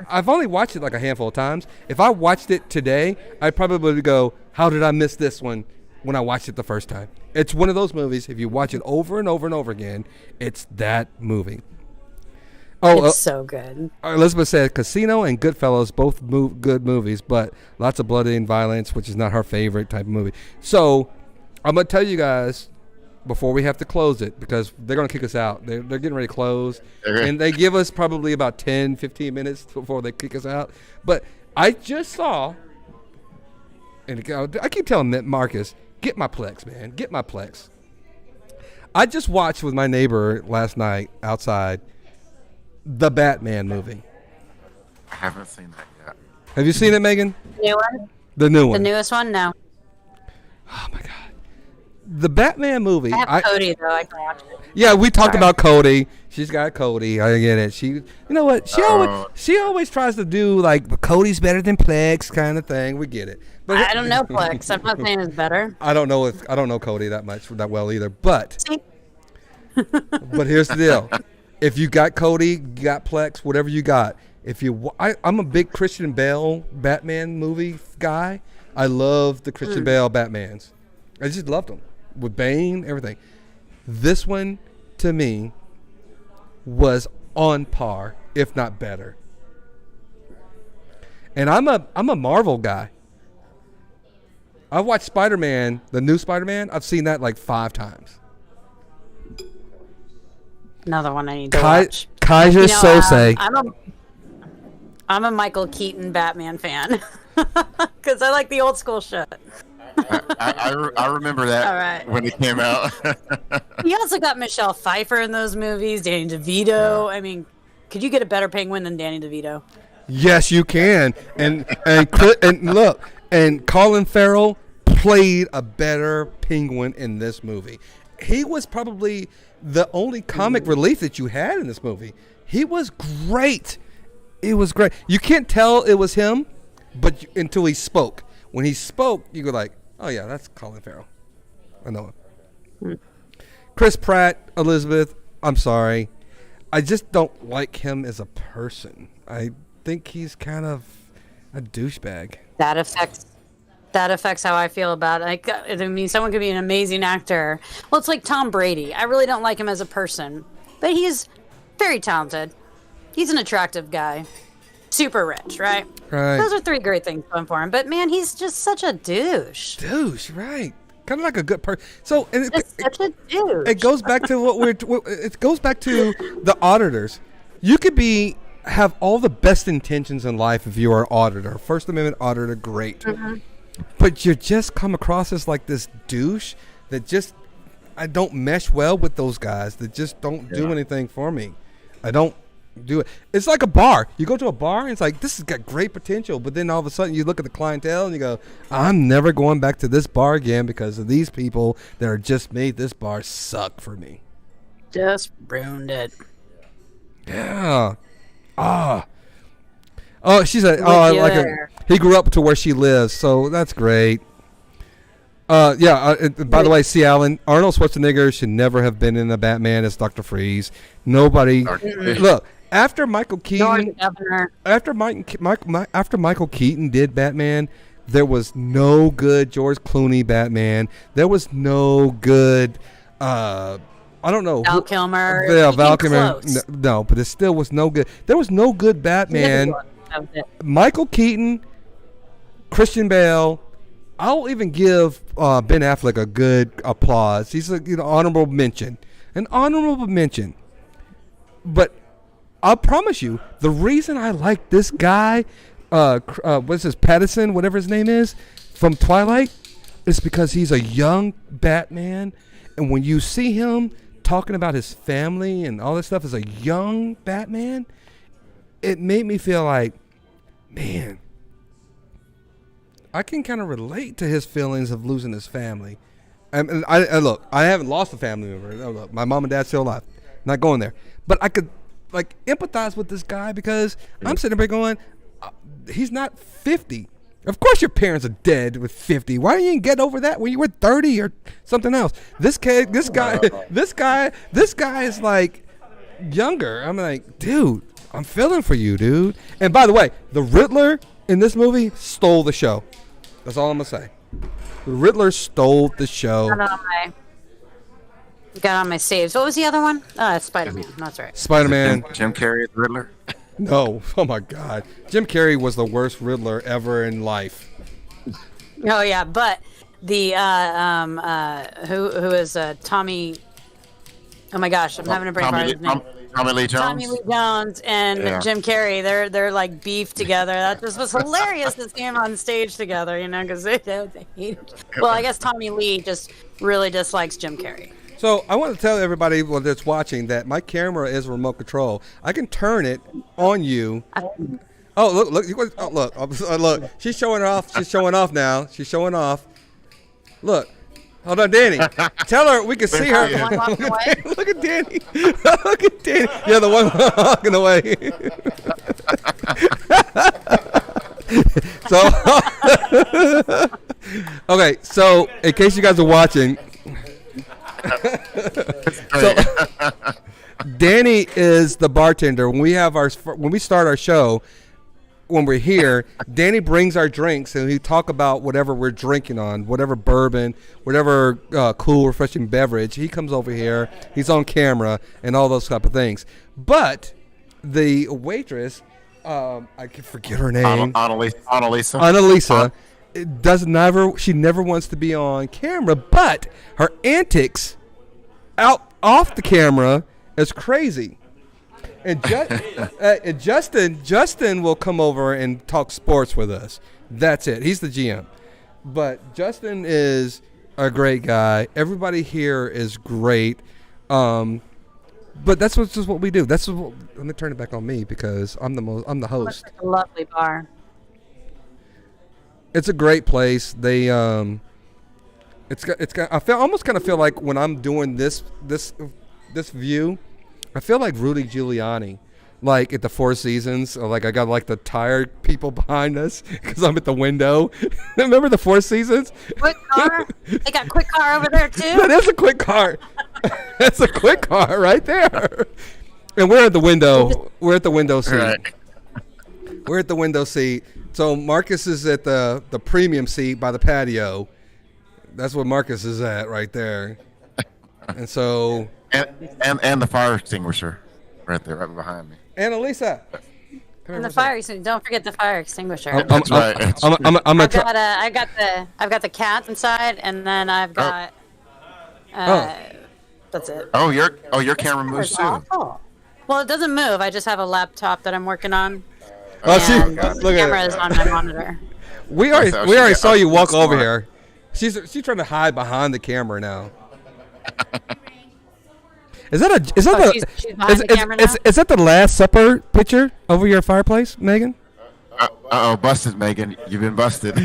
I've only watched it like a handful of times. If I watched it today, I'd probably go, "How did I miss this one?" When I watched it the first time. It's one of those movies. If you watch it over and over and over again, it's that movie. Oh, it's so good. Elizabeth said Casino and Goodfellas, both good movies, but lots of blood and violence, which is not her favorite type of movie. So I'm going to tell you guys before we have to close it, because they're going to kick us out. They're getting ready to close. And they give us probably about 10, 15 minutes before they kick us out. But I just saw, and I keep telling Marcus, get my Plex, man. Get my Plex. I just watched with my neighbor last night outside the Batman movie. I haven't seen that yet. Have you seen it, Megan? New one? The new one. The newest one? No. Oh, my God. The Batman movie. I have Cody, though. I can watch it. Yeah, we talked Sorry. about Cody. She's got Cody. I get it. You know what? She always tries to do like Cody's better than Plex kind of thing. We get it. But I don't know Plex. I'm not saying it's better. I don't know Cody that well either. But See? but here's the deal: if you got Cody, you got Plex, whatever you got. I'm a big Christian Bale Batman movie guy. I love the Christian Bale Batmans. I just loved them with Bane, everything. This one, to me, was on par, if not better. And I'm a Marvel guy. I've watched Spider-Man, the new Spider-Man. I've seen that like 5 times. Another one I need to watch. Kaiser Sose. I'm a Michael Keaton Batman fan because I like the old school shit. I remember that when it came out. You also got Michelle Pfeiffer in those movies, Danny DeVito. I mean, could you get a better penguin than Danny DeVito? Yes, you can. And look, and Colin Farrell played a better penguin in this movie. He was probably the only comic relief that you had in this movie. He was great. It was great. You can't tell it was him, but until he spoke. When he spoke, you go like, "Oh yeah, that's Colin Farrell. I know him." Chris Pratt, Elizabeth. I'm sorry, I just don't like him as a person. I think he's kind of a douchebag. That affects how I feel about it. I mean, someone could be an amazing actor. Well, it's like Tom Brady. I really don't like him as a person, but he's very talented. He's an attractive guy. Super rich, right? Right. Those are 3 great things going for him. But man, he's just such a douche. Right? Kind of like a good person. So, and Such a douche. it goes back to it goes back to the auditors. You could have all the best intentions in life if you are an auditor, First Amendment auditor, great. Mm-hmm. But you just come across as like this douche that I don't mesh well with those guys that just don't do anything for me. I don't do it. It's like a bar. You go to a bar and it's like, this has got great potential, but then all of a sudden you look at the clientele and you go, I'm never going back to this bar again because of these people that are just made this bar suck for me. Just ruined it. Yeah. Oh, she said, he grew up to where she lives, so that's great. By the way, C. Allen, Arnold Schwarzenegger should never have been in the Batman as Dr. Freeze. Nobody. Look, after Michael Keaton, after Michael Keaton did Batman, there was no good George Clooney Batman. There was no good. I don't know. Val Kilmer. Yeah, Val Kilmer. No, but it still was no good. There was no good Batman. Michael Keaton, Christian Bale. I'll even give Ben Affleck a good applause. He's an honorable mention. An honorable mention. But I'll promise you, the reason I like this guy, what's his, Pattinson, whatever his name is, from Twilight, is because he's a young Batman. And when you see him talking about his family and all this stuff as a young Batman, it made me feel like, man, I can kind of relate to his feelings of losing his family. And I look, I haven't lost a family member. Look, my mom and dad's still alive. Not going there. But I could empathize with this guy because I'm sitting there going, he's not 50. Of course your parents are dead with 50. Why didn't you get over that when you were 30 or something else? This guy is like younger. I'm like, dude, I'm feeling for you, dude. And by the way, the Riddler in this movie stole the show. That's all I'm going to say. The Riddler stole the show. Got on my saves. What was the other one? Spider-Man. That's right. Spider-Man. Jim Carrey as Riddler? No. Oh, my God. Jim Carrey was the worst Riddler ever in life. Oh, yeah. But the, who is Tommy... Oh, my gosh. I'm having a brain fart. Tommy Lee Jones. Tommy Lee Jones and Jim Carrey, they're like beef together. That just was hilarious to see them on stage together, because they hate. Well, I guess Tommy Lee just really dislikes Jim Carrey. So I want to tell everybody that's watching that my camera is remote control. I can turn it on you. Oh, look! She's showing off. She's showing off now. She's showing off. Look, Hold on, Danny. Tell her we can see her. The one walking away? Look at Danny. Look at Danny. Yeah, the one walking away. So, okay. So, in case you guys are watching, so Danny is the bartender. When we start our show, when we're here, Danny brings our drinks and we talk about whatever we're drinking on, whatever bourbon, whatever cool, refreshing beverage. He comes over here, he's on camera, and all those type of things. But the waitress, I can forget her name. Annalisa she never wants to be on camera, but her antics off the camera is crazy. And Justin will come over and talk sports with us. That's it. He's the GM. But Justin is a great guy. Everybody here is great. But that's just what we do. Let me turn it back on me because I'm the host. It's a lovely bar. It's a great place. They I almost kind of feel like when I'm doing this view, I feel like Rudy Giuliani, like at the Four Seasons. Or like I got like the tired people behind us because I'm at the window. Remember the Four Seasons? Quick car. They got quick car over there too. That is a quick car. That's a quick car right there. And we're at the window. We're at the window seat. Right. We're at the window seat. So Marcus is at the premium seat by the patio. That's what Marcus is at right there. And so. And the fire extinguisher, right there, right behind me. Annalisa. And the fire extinguisher. Don't forget the fire extinguisher. That's right. I've got the cat inside, and then I've got. That's it. Oh, your camera moves too. Awful. Well, it doesn't move. I just have a laptop that I'm working on. Oh, see, And look the at camera is on my monitor. We already saw you walk over here. She's trying to hide behind the camera now. Is that the Last Supper picture over your fireplace, Megan? Busted, Megan. You've been busted.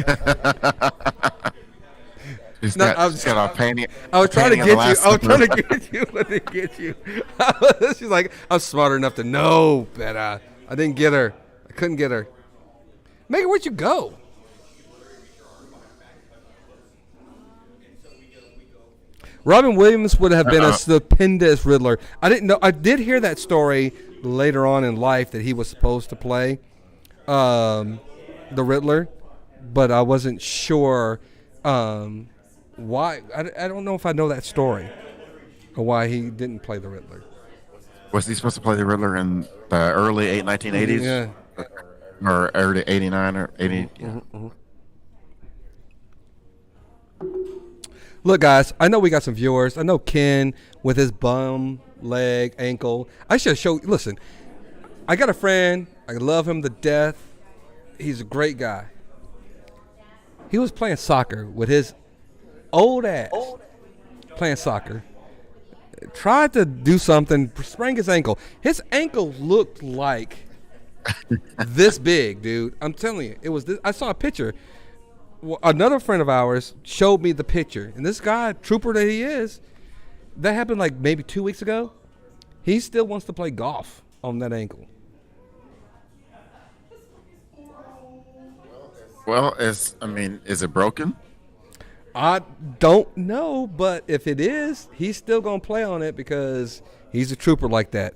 She's got a painting. I was trying to get you. I was trying to get you. Let me get you. She's like, I'm smart enough to know better. I didn't get her. I couldn't get her. Megan, where'd you go? Robin Williams would have been a stupendous Riddler. I didn't know. I did hear that story later on in life that he was supposed to play the Riddler, but I wasn't sure why. I don't know if I know that story or why he didn't play the Riddler. Was he supposed to play the Riddler in the early 1980s? Yeah. Or early 89 or 80? Yeah. Mm-hmm. Look, guys, I know we got some viewers. I know Ken with his bum, leg, ankle. I should show. Listen, I got a friend. I love him to death. He's a great guy. He was playing soccer with his old ass. Playing soccer. Tried to do something, sprained his ankle. His ankle looked like this big, dude. I'm telling you, it was this. I saw a picture. Another friend of ours showed me the picture, and this guy, trooper that he is, that happened like maybe 2 weeks ago. He still wants to play golf on that ankle. Well, is it broken? I don't know, but if it is, he's still gonna play on it because he's a trooper like that.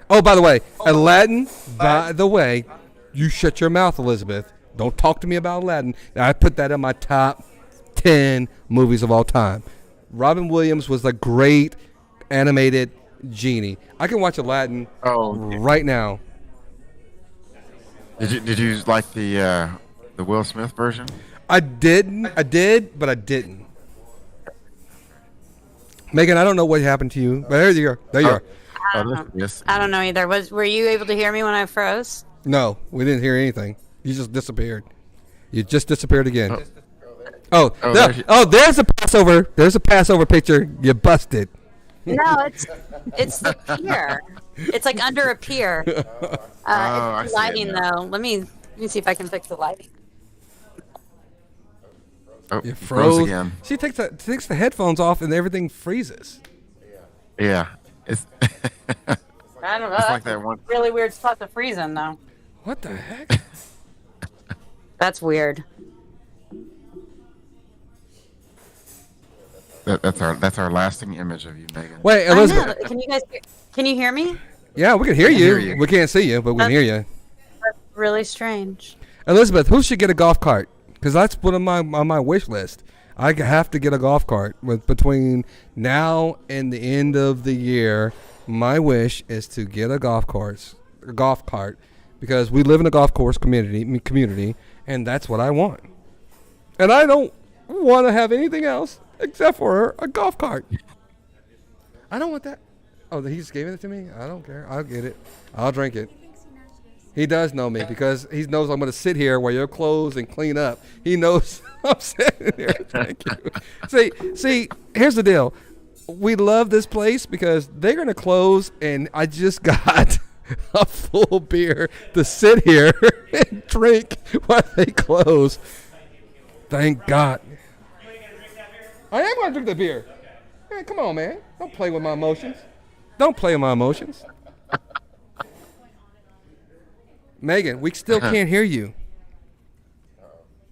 Oh, by the way, Aladdin. By the way, you shut your mouth, Elizabeth. Don't talk to me about Aladdin. I put that in my top 10 movies of all time. Robin Williams was a great animated genie. I can watch Aladdin right now. Did you like the Will Smith version? I did, but I didn't. Megan, I don't know what happened to you, but there you are. There you are. I don't know either. Were you able to hear me when I froze? No, we didn't hear anything. You just disappeared. You just disappeared again. There's a Passover. There's a Passover picture. You busted. No, it's the pier. It's like under a pier. It's lighting though. Let me see if I can fix the lighting. Oh, You froze again. She takes the headphones off and everything freezes. Yeah, it's I don't know. It's That's like that a one. really weird spot to freeze in, though. What the heck? That's weird. That's our lasting image of you, Megan. Wait, I know. Elizabeth. Can you hear me? Yeah, we can hear you. hear you. We can't see you, but we can hear you. That's really strange. Elizabeth, who should get a golf cart? Because that's put on my wish list. I have to get a golf cart. Between now and the end of the year, my wish is to get a golf cart, because we live in a golf course community, and that's what I want. And I don't want to have anything else except for a golf cart. I don't want that. Oh, he just gave it to me? I don't care. I'll get it. I'll drink it. He does know me because he knows I'm going to sit here while you're closed and clean up. He knows I'm sitting here. Thank you. See, here's the deal. We love this place because they're going to close, and I just got a full beer to sit here and drink while they close. Thank God. I am going to drink the beer. Man, come on, man. Don't play with my emotions. Don't play with my emotions. Megan, we still can't hear you.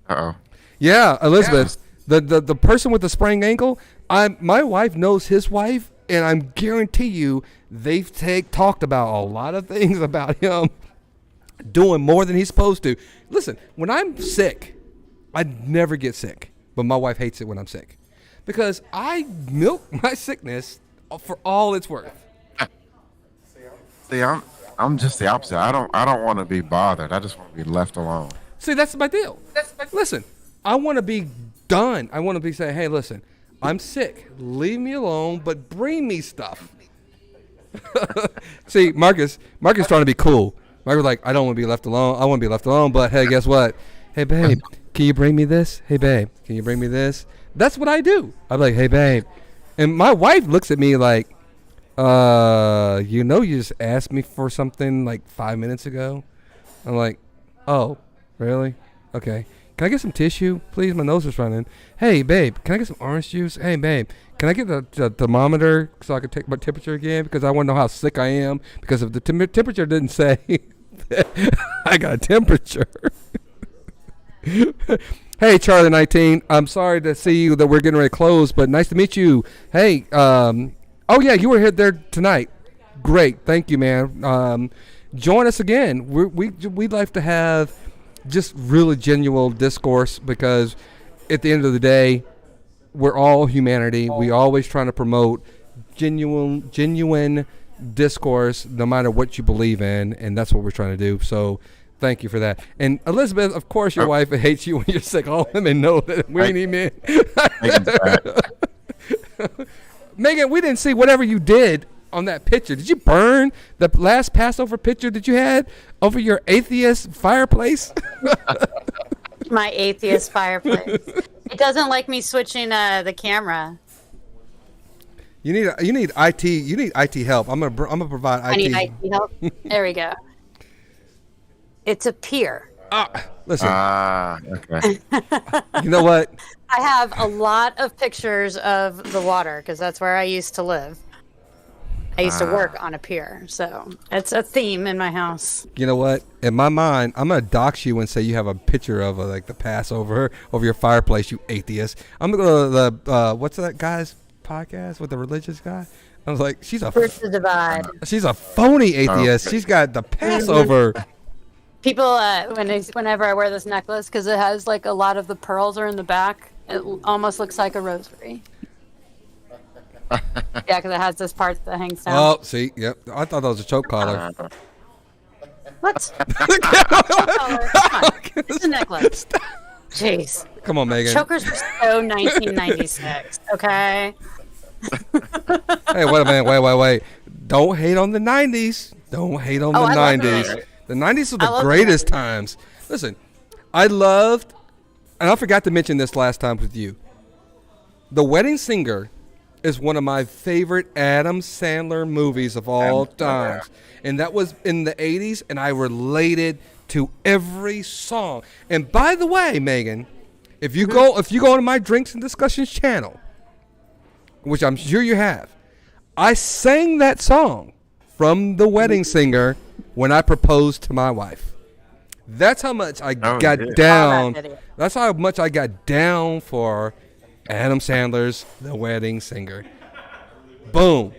Uh-oh. Yeah, Elizabeth, the person with the sprained ankle, my wife knows his wife, and I guarantee you they've talked about a lot of things about him doing more than he's supposed to. Listen, when I'm sick, I never get sick, but my wife hates it when I'm sick because I milk my sickness for all it's worth. See, I'm just the opposite. I don't want to be bothered. I just want to be left alone. See, that's my deal. Listen, I want to be done. I want to be saying, hey, listen, I'm sick. Leave me alone, but bring me stuff. See, Marcus trying to be cool. Marcus like, I don't want to be left alone. I want to be left alone, but hey, guess what? Hey, babe, can you bring me this? Hey, babe, can you bring me this? That's what I do. I'm like, hey, babe. And my wife looks at me like, you just asked me for something like 5 minutes ago. I'm like, oh, really? Okay. Can I get some tissue, please? My nose is running. Hey, babe, can I get some orange juice? Hey, babe, can I get the thermometer so I can take my temperature again? Because I want to know how sick I am. Because if the temperature didn't say I got a temperature. Hey, Charlie 19. I'm sorry to see you that we're getting ready to close, but nice to meet you. Hey, oh, yeah, you were here there tonight. Great. Thank you, man. Join us again. We'd like to have just really genuine discourse because at the end of the day, we're all humanity. We always trying to promote genuine discourse no matter what you believe in, and that's what we're trying to do. So thank you for that. And Elizabeth, of course, your wife hates you when you're sick. All women know that we need men. Megan, we didn't see whatever you did on that picture. Did you burn the last Passover picture that you had over your atheist fireplace? My atheist fireplace. It doesn't like me switching the camera. You need IT help. I'm gonna provide IT. I need IT help. There we go. It's a pier. Listen. Okay. You know what? I have a lot of pictures of the water because that's where I used to live. I used to work on a pier, so it's a theme in my house. You know what? In my mind, I'm gonna dox you and say you have a picture of like the Passover over your fireplace, you atheist. I'm gonna go to the what's that guy's podcast with the religious guy? I was like, she's a phony atheist. She's got the Passover. People, whenever I wear this necklace, because it has like a lot of the pearls are in the back, it almost looks like a rosary. Yeah, because it has this part that hangs down. Oh, see, yep. I thought that was a choke collar. What? It's a necklace. Jeez. Come on, Megan. Chokers were so 1996, okay? Hey, wait a minute. Wait. Don't hate on the 90s. Don't hate on the 90s. The 90s were the greatest times. Listen, I loved, and I forgot to mention this last time with you, The Wedding Singer is one of my favorite Adam Sandler movies of all times. And that was in the 80s, and I related to every song. And by the way, Megan, If you go to my Drinks and Discussions channel, which I'm sure you have, I sang that song from The Wedding Singer when I proposed to my wife. That's how much I got down. That's how much I got down for Adam Sandler's The Wedding Singer. Boom.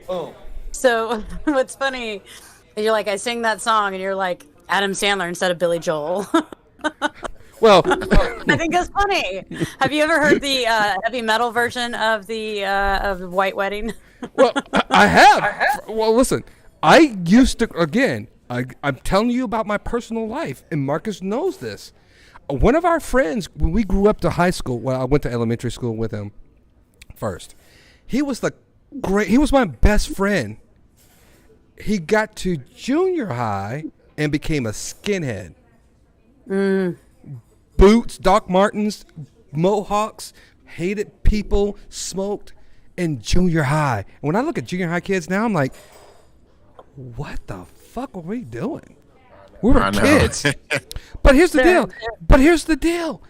So what's funny, you're like, I sing that song, and you're like, Adam Sandler instead of Billy Joel. Well, I think that's funny. Have you ever heard the heavy metal version of the White Wedding? well, I have. Well, listen, I used to, again, I'm telling you about my personal life, and Marcus knows this. One of our friends, when we grew up to high school, well, I went to elementary school with him first. He was my best friend. He got to junior high and became a skinhead. Boots, Doc Martens, mohawks, hated people, smoked in junior high. And when I look at junior high kids now, I'm like, what the fuck were we doing? We were kids. But here's the deal.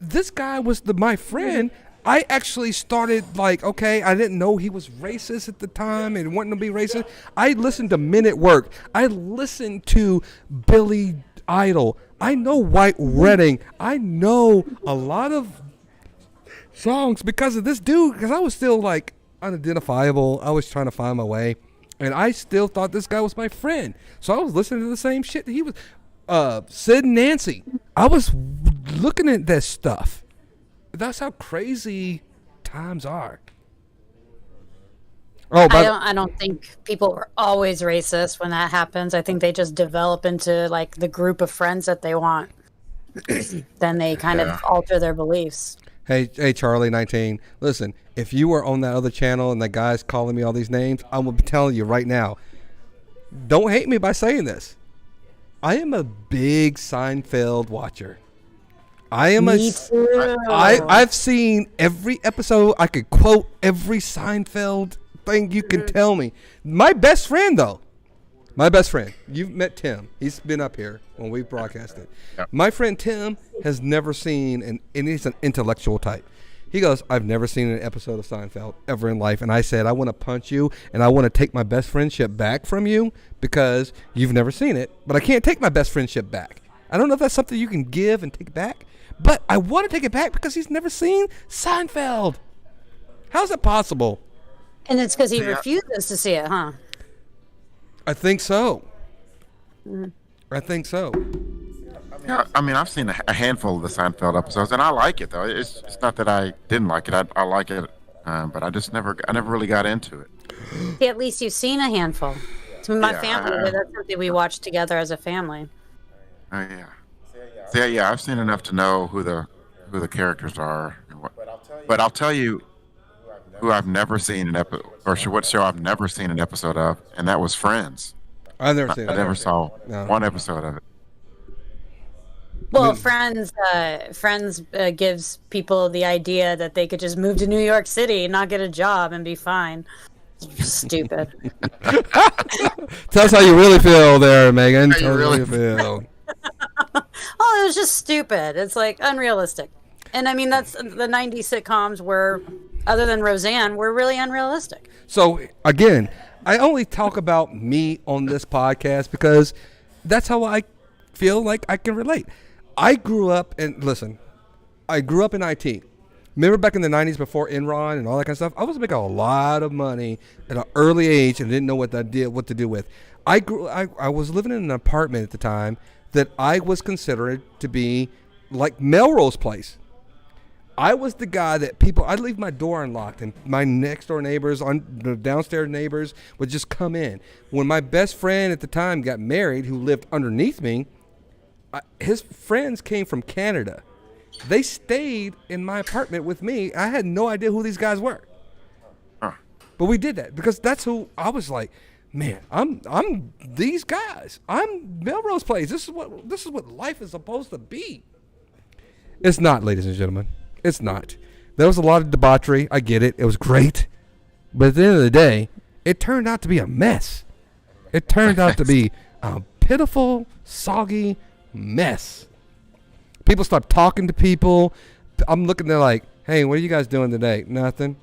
This guy was my friend. I actually started like, okay, I didn't know he was racist at the time and wanting to be racist. I listened to Men at Work. I listened to Billy Idol. I know White Wedding. I know a lot of songs because of this dude, because I was still like unidentifiable. I was trying to find my way. And I still thought this guy was my friend. So I was listening to the same shit that he was. Sid and Nancy. I was looking at this stuff. That's how crazy times are. Oh, I don't think people were always racist when that happens. I think they just develop into like the group of friends that they want. Then they kind of alter their beliefs. Hey, Charlie 19. Listen, if you were on that other channel and that guy's calling me all these names, I'm gonna be telling you right now. Don't hate me by saying this. I am a big Seinfeld watcher. Me too. I've seen every episode. I could quote every Seinfeld thing you can tell me. My best friend, you've met Tim. He's been up here when we broadcasted. Yep. My friend Tim has never seen, and he's an intellectual type. He goes, I've never seen an episode of Seinfeld ever in life. And I said, I want to punch you, and I want to take my best friendship back from you because you've never seen it. But I can't take my best friendship back. I don't know if that's something you can give and take back. But I want to take it back because he's never seen Seinfeld. How's it possible? And it's because he refuses to see it, huh? I think so. I think so. Yeah, I mean, I've seen a handful of the Seinfeld episodes, and I like it though. It's not that I didn't like it. I like it, but I never really got into it. See, at least you've seen a handful. So my family, that's something we watched together as a family. Oh yeah. So, yeah, I've seen enough to know who the characters are. But I'll tell you who I've never seen an episode, or what show I've never seen an episode of, and that was Friends. I've never seen it. I never saw one episode of it. Well, Friends gives people the idea that they could just move to New York City and not get a job and be fine. Stupid. Tell us how you really feel there, Megan. Tell us how you feel. Oh, it was just stupid. It's like unrealistic. And I mean, that's the 90s sitcoms were, other than Roseanne, were really unrealistic. So again, I only talk about me on this podcast because that's how I feel like I can relate. I grew up in IT. Remember back in the 90s before Enron and all that kind of stuff? I was making a lot of money at an early age and didn't know what to do with. I was living in an apartment at the time that I was considered to be like Melrose Place. I was the guy that I'd leave my door unlocked and my next door neighbors, the downstairs neighbors would just come in. When my best friend at the time got married, who lived underneath me, his friends came from Canada. They stayed in my apartment with me. I had no idea who these guys were. But we did that because that's who I was like, man, I'm these guys. I'm Melrose Place. This is what life is supposed to be. It's not, ladies and gentlemen. It's not. There was a lot of debauchery. I get it. It was great. But at the end of the day, it turned out to be a mess. It turned out to be a pitiful, soggy mess. People stopped talking to people. I'm looking there like, hey, what are you guys doing today? Nothing.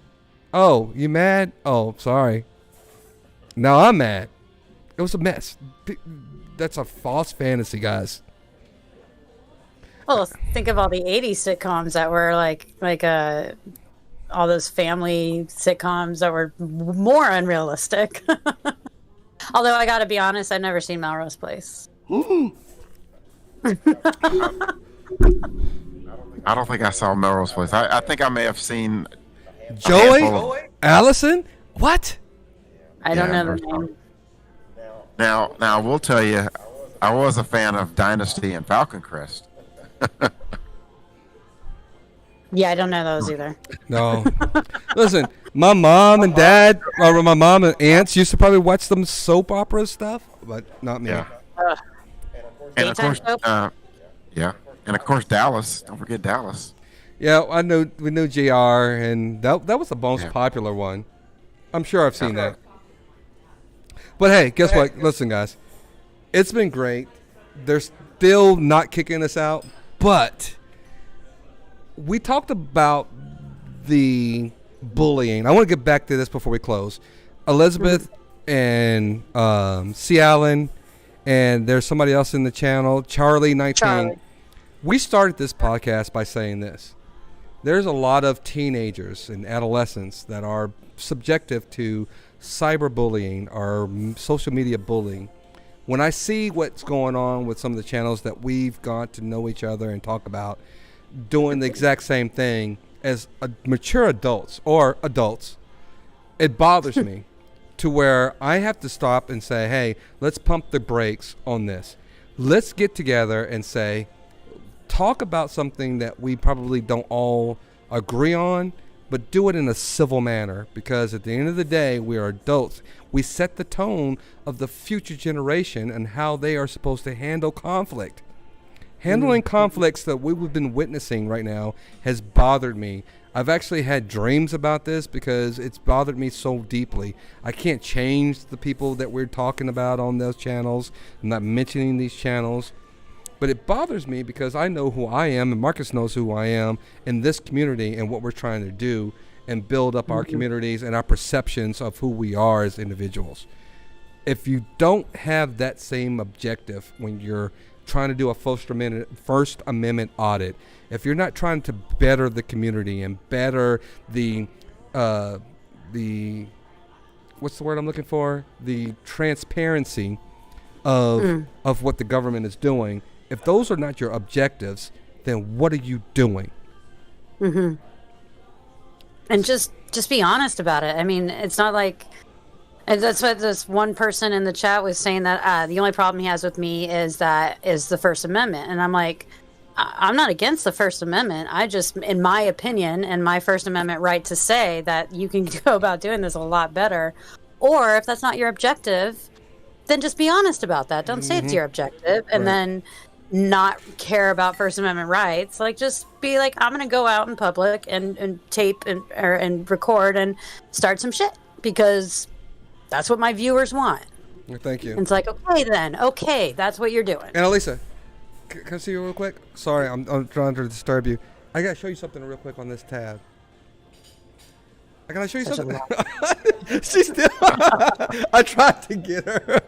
Oh, you mad? Oh, sorry. Now I'm mad. It was a mess. That's a false fantasy, guys. Well, think of all the '80s sitcoms that were like all those family sitcoms that were more unrealistic. Although I got to be honest, I've never seen Melrose Place. I don't think I saw Melrose Place. I think I may have seen Joey? Allison? What? I don't know the name. Now I will tell you, I was a fan of Dynasty and Falcon Crest. Yeah, I don't know those either. No. Listen, my mom and dad, or my mom and aunts used to probably watch some soap opera stuff, but not me. Yeah. And of course, yeah, and of course Dallas. Don't forget Dallas. Yeah, I know. We knew JR, and that was the most popular one. I'm sure I've seen that. But hey, guess what? Listen, guys, it's been great. They're still not kicking us out, but we talked about the bullying. I want to get back to this before we close. Elizabeth and C. Allen, and there's somebody else in the channel, Charlie19. Charlie. We started this podcast by saying this. There's a lot of teenagers and adolescents that are subjective to cyberbullying or social media bullying. When I see what's going on with some of the channels that we've got to know each other and talk about doing the exact same thing as mature adults or adults, it bothers me to where I have to stop and say, hey, let's pump the brakes on this. Let's get together and say, talk about something that we probably don't all agree on, but do it in a civil manner, because at the end of the day, we are adults. We set the tone of the future generation and how they are supposed to handle conflict. Handling conflicts that we've been witnessing right now has bothered me. I've actually had dreams about this because it's bothered me so deeply. I can't change the people that we're talking about on those channels. I'm not mentioning these channels. But it bothers me because I know who I am, and Marcus knows who I am in this community and what we're trying to do and build up our communities and our perceptions of who we are as individuals. If you don't have that same objective when you're trying to do a First Amendment audit, if you're not trying to better the community and better the what's the word I'm looking for? The transparency of what the government is doing. If those are not your objectives, then what are you doing? Mm-hmm. And just be honest about it. I mean, it's not like, and that's what this one person in the chat was saying, that the only problem he has with me is the First Amendment. And I'm like, I'm not against the First Amendment. I just, in my opinion, and my First Amendment right to say that you can go about doing this a lot better. Or if that's not your objective, then just be honest about that. Don't say it's your objective and then not care about First Amendment rights. Like, just be like, I'm going to go out in public and tape and record and start some shit because that's what my viewers want. Well, thank you. And it's like, okay, then. Okay, that's what you're doing. And Elisa, can I see you real quick? Sorry, I'm trying to disturb you. I got to show you something real quick on this tab. I gotta show you something. She's still. I tried to get her.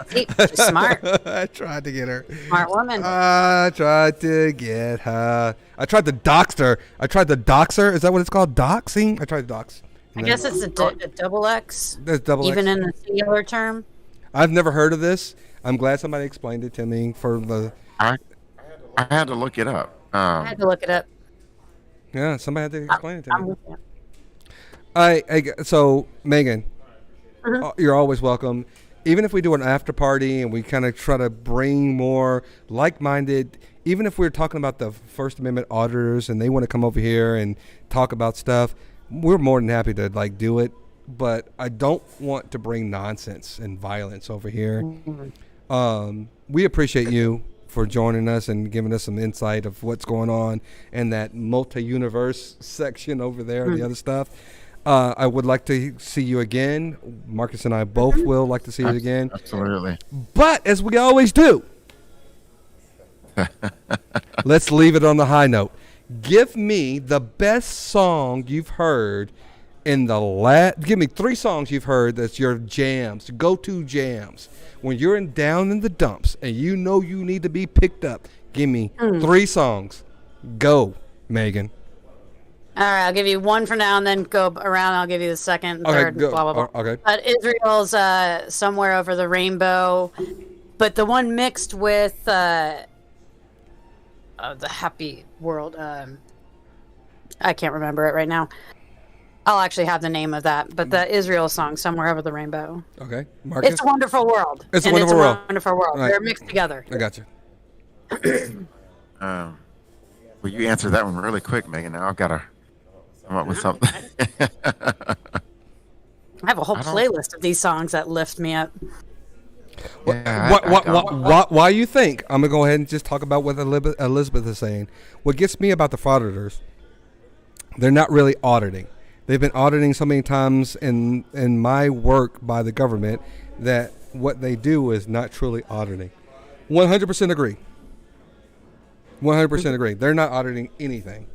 She's smart. I tried to get her. Smart woman. I tried to get her. I tried to dox her. I tried to dox her. Is that what it's called? Doxing? I tried to dox. I guess it's a double X. There's double even X. in the singular term. I've never heard of this. I'm glad somebody explained it to me. I had to look it up. I had to look it up. Yeah, somebody had to explain it to me. So Megan, you're always welcome. Even if we do an after party and we kind of try to bring more like-minded, even if we're talking about the First Amendment auditors and they want to come over here and talk about stuff, we're more than happy to do it. But I don't want to bring nonsense and violence over here. We appreciate you for joining us and giving us some insight of what's going on in that multi-universe section over there, the other stuff. I would like to see you again. Marcus and I both will like to see you again. Absolutely. But as we always do, let's leave it on the high note. Give me the best song you've heard in the last. Give me 3 songs you've heard that's your jams, go-to jams. When you're down in the dumps and you know you need to be picked up, give me 3 songs. Go, Megan. All right, I'll give you one for now, and then go around. I'll give you the second, third, go. blah blah blah. Okay. But Israel's "Somewhere Over the Rainbow," but the one mixed with the Happy World. I can't remember it right now. I'll actually have the name of that, but the Israel song "Somewhere Over the Rainbow." Okay, Marcus. It's a wonderful world. It's a wonderful world. Wonderful world. Right. They're mixed together. I got you. Well, you answered that one really quick, Megan. Now I've got to come up with something. I have a whole playlist of these songs that lift me up. Why you think? I'm going to go ahead and just talk about what Elizabeth is saying. What gets me about the frauditors, they're not really auditing. They've been auditing so many times in my work by the government that what they do is not truly auditing. 100% agree. 100% agree. They're not auditing anything.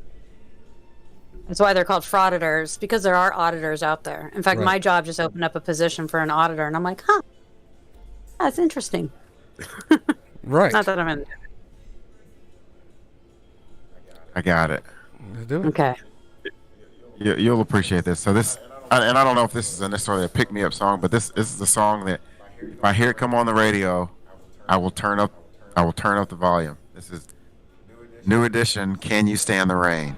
That's why they're called frauditors, because there are auditors out there. In fact, Right. my job just opened up a position for an auditor, and I'm like, huh, that's interesting. Right. Not that I'm in. I got it. Let's do it. Okay. You'll appreciate this. So this, and I don't know if this is necessarily a pick-me-up song, but this is the song that if I hear it come on the radio, I will turn up the volume. This is New Edition. Can You Stand the Rain?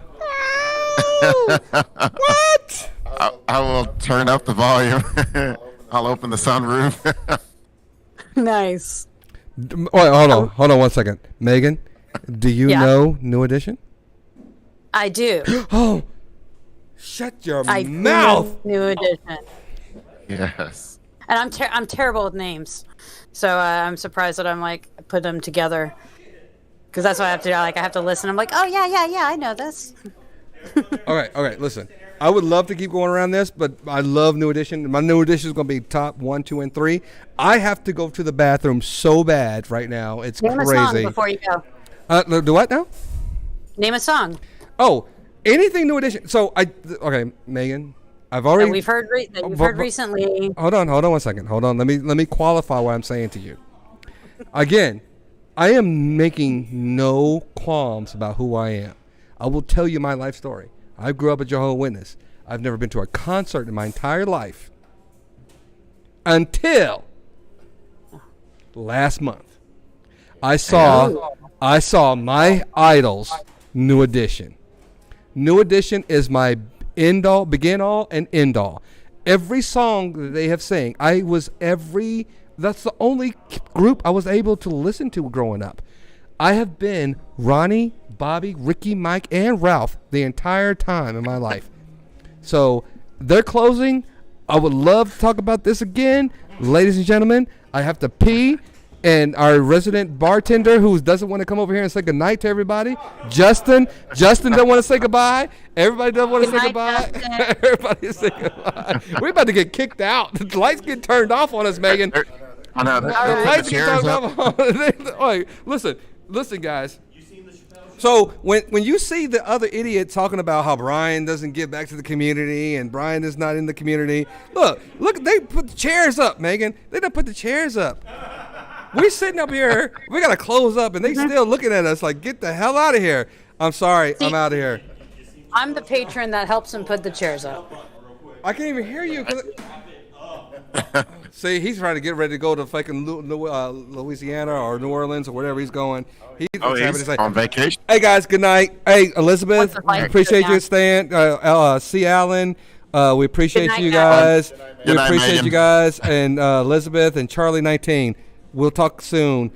What? I will turn up the volume. I'll open the sunroof. Nice. Wait, hold on 1 second. Megan, do you know New Edition? I do. Oh, shut your I mouth. New Edition. Yes. And I'm terrible with names, so I'm surprised that I'm like put them together. Because that's what I have to do. Like I have to listen. I'm like, oh yeah, I know this. All right. Listen, I would love to keep going around this, but I love New Edition. My New Edition is going to be top 1, 2, and 3. I have to go to the bathroom so bad right now. It's Name crazy. a song before you go. Do what now? Name a song. Oh, anything New Edition. So okay, Megan. I've already. That we've heard. That you've heard recently. Hold on 1 second. Hold on. Let me qualify what I'm saying to you. Again, I am making no qualms about who I am. I will tell you my life story. I grew up a Jehovah's Witness. I've never been to a concert in my entire life until last month. I saw my idols, New Edition. New Edition is my begin all and end all. Every song that they have sang, that's the only group I was able to listen to growing up. I have been Ronnie, Bobby, Ricky, Mike, and Ralph the entire time in my life. So they're closing. I would love to talk about this again. Ladies and gentlemen, I have to pee. And our resident bartender who doesn't want to come over here and say goodnight to everybody, Justin doesn't want to say goodbye. Everybody doesn't want to say goodbye. Everybody say goodbye. We're about to get kicked out. The lights get turned off on us, Megan. I know. The lights get turned off on us. Wait, listen, guys. So when you see the other idiot talking about how Brian doesn't give back to the community and Brian is not in the community, look, they put the chairs up, Megan. They done put the chairs up. We're sitting up here. We got to close up, and they still looking at us like, get the hell out of here. I'm sorry. I'm out of here. I'm the patron that helps him put the chairs up. I can't even hear you. See, he's trying to get ready to go to fucking Louisiana or New Orleans or wherever he's going. He's on vacation. Hey, guys, good night. Hey, Elizabeth, we appreciate you staying. C. Allen, we appreciate you guys. We appreciate you guys. And Elizabeth and Charlie 19. We'll talk soon.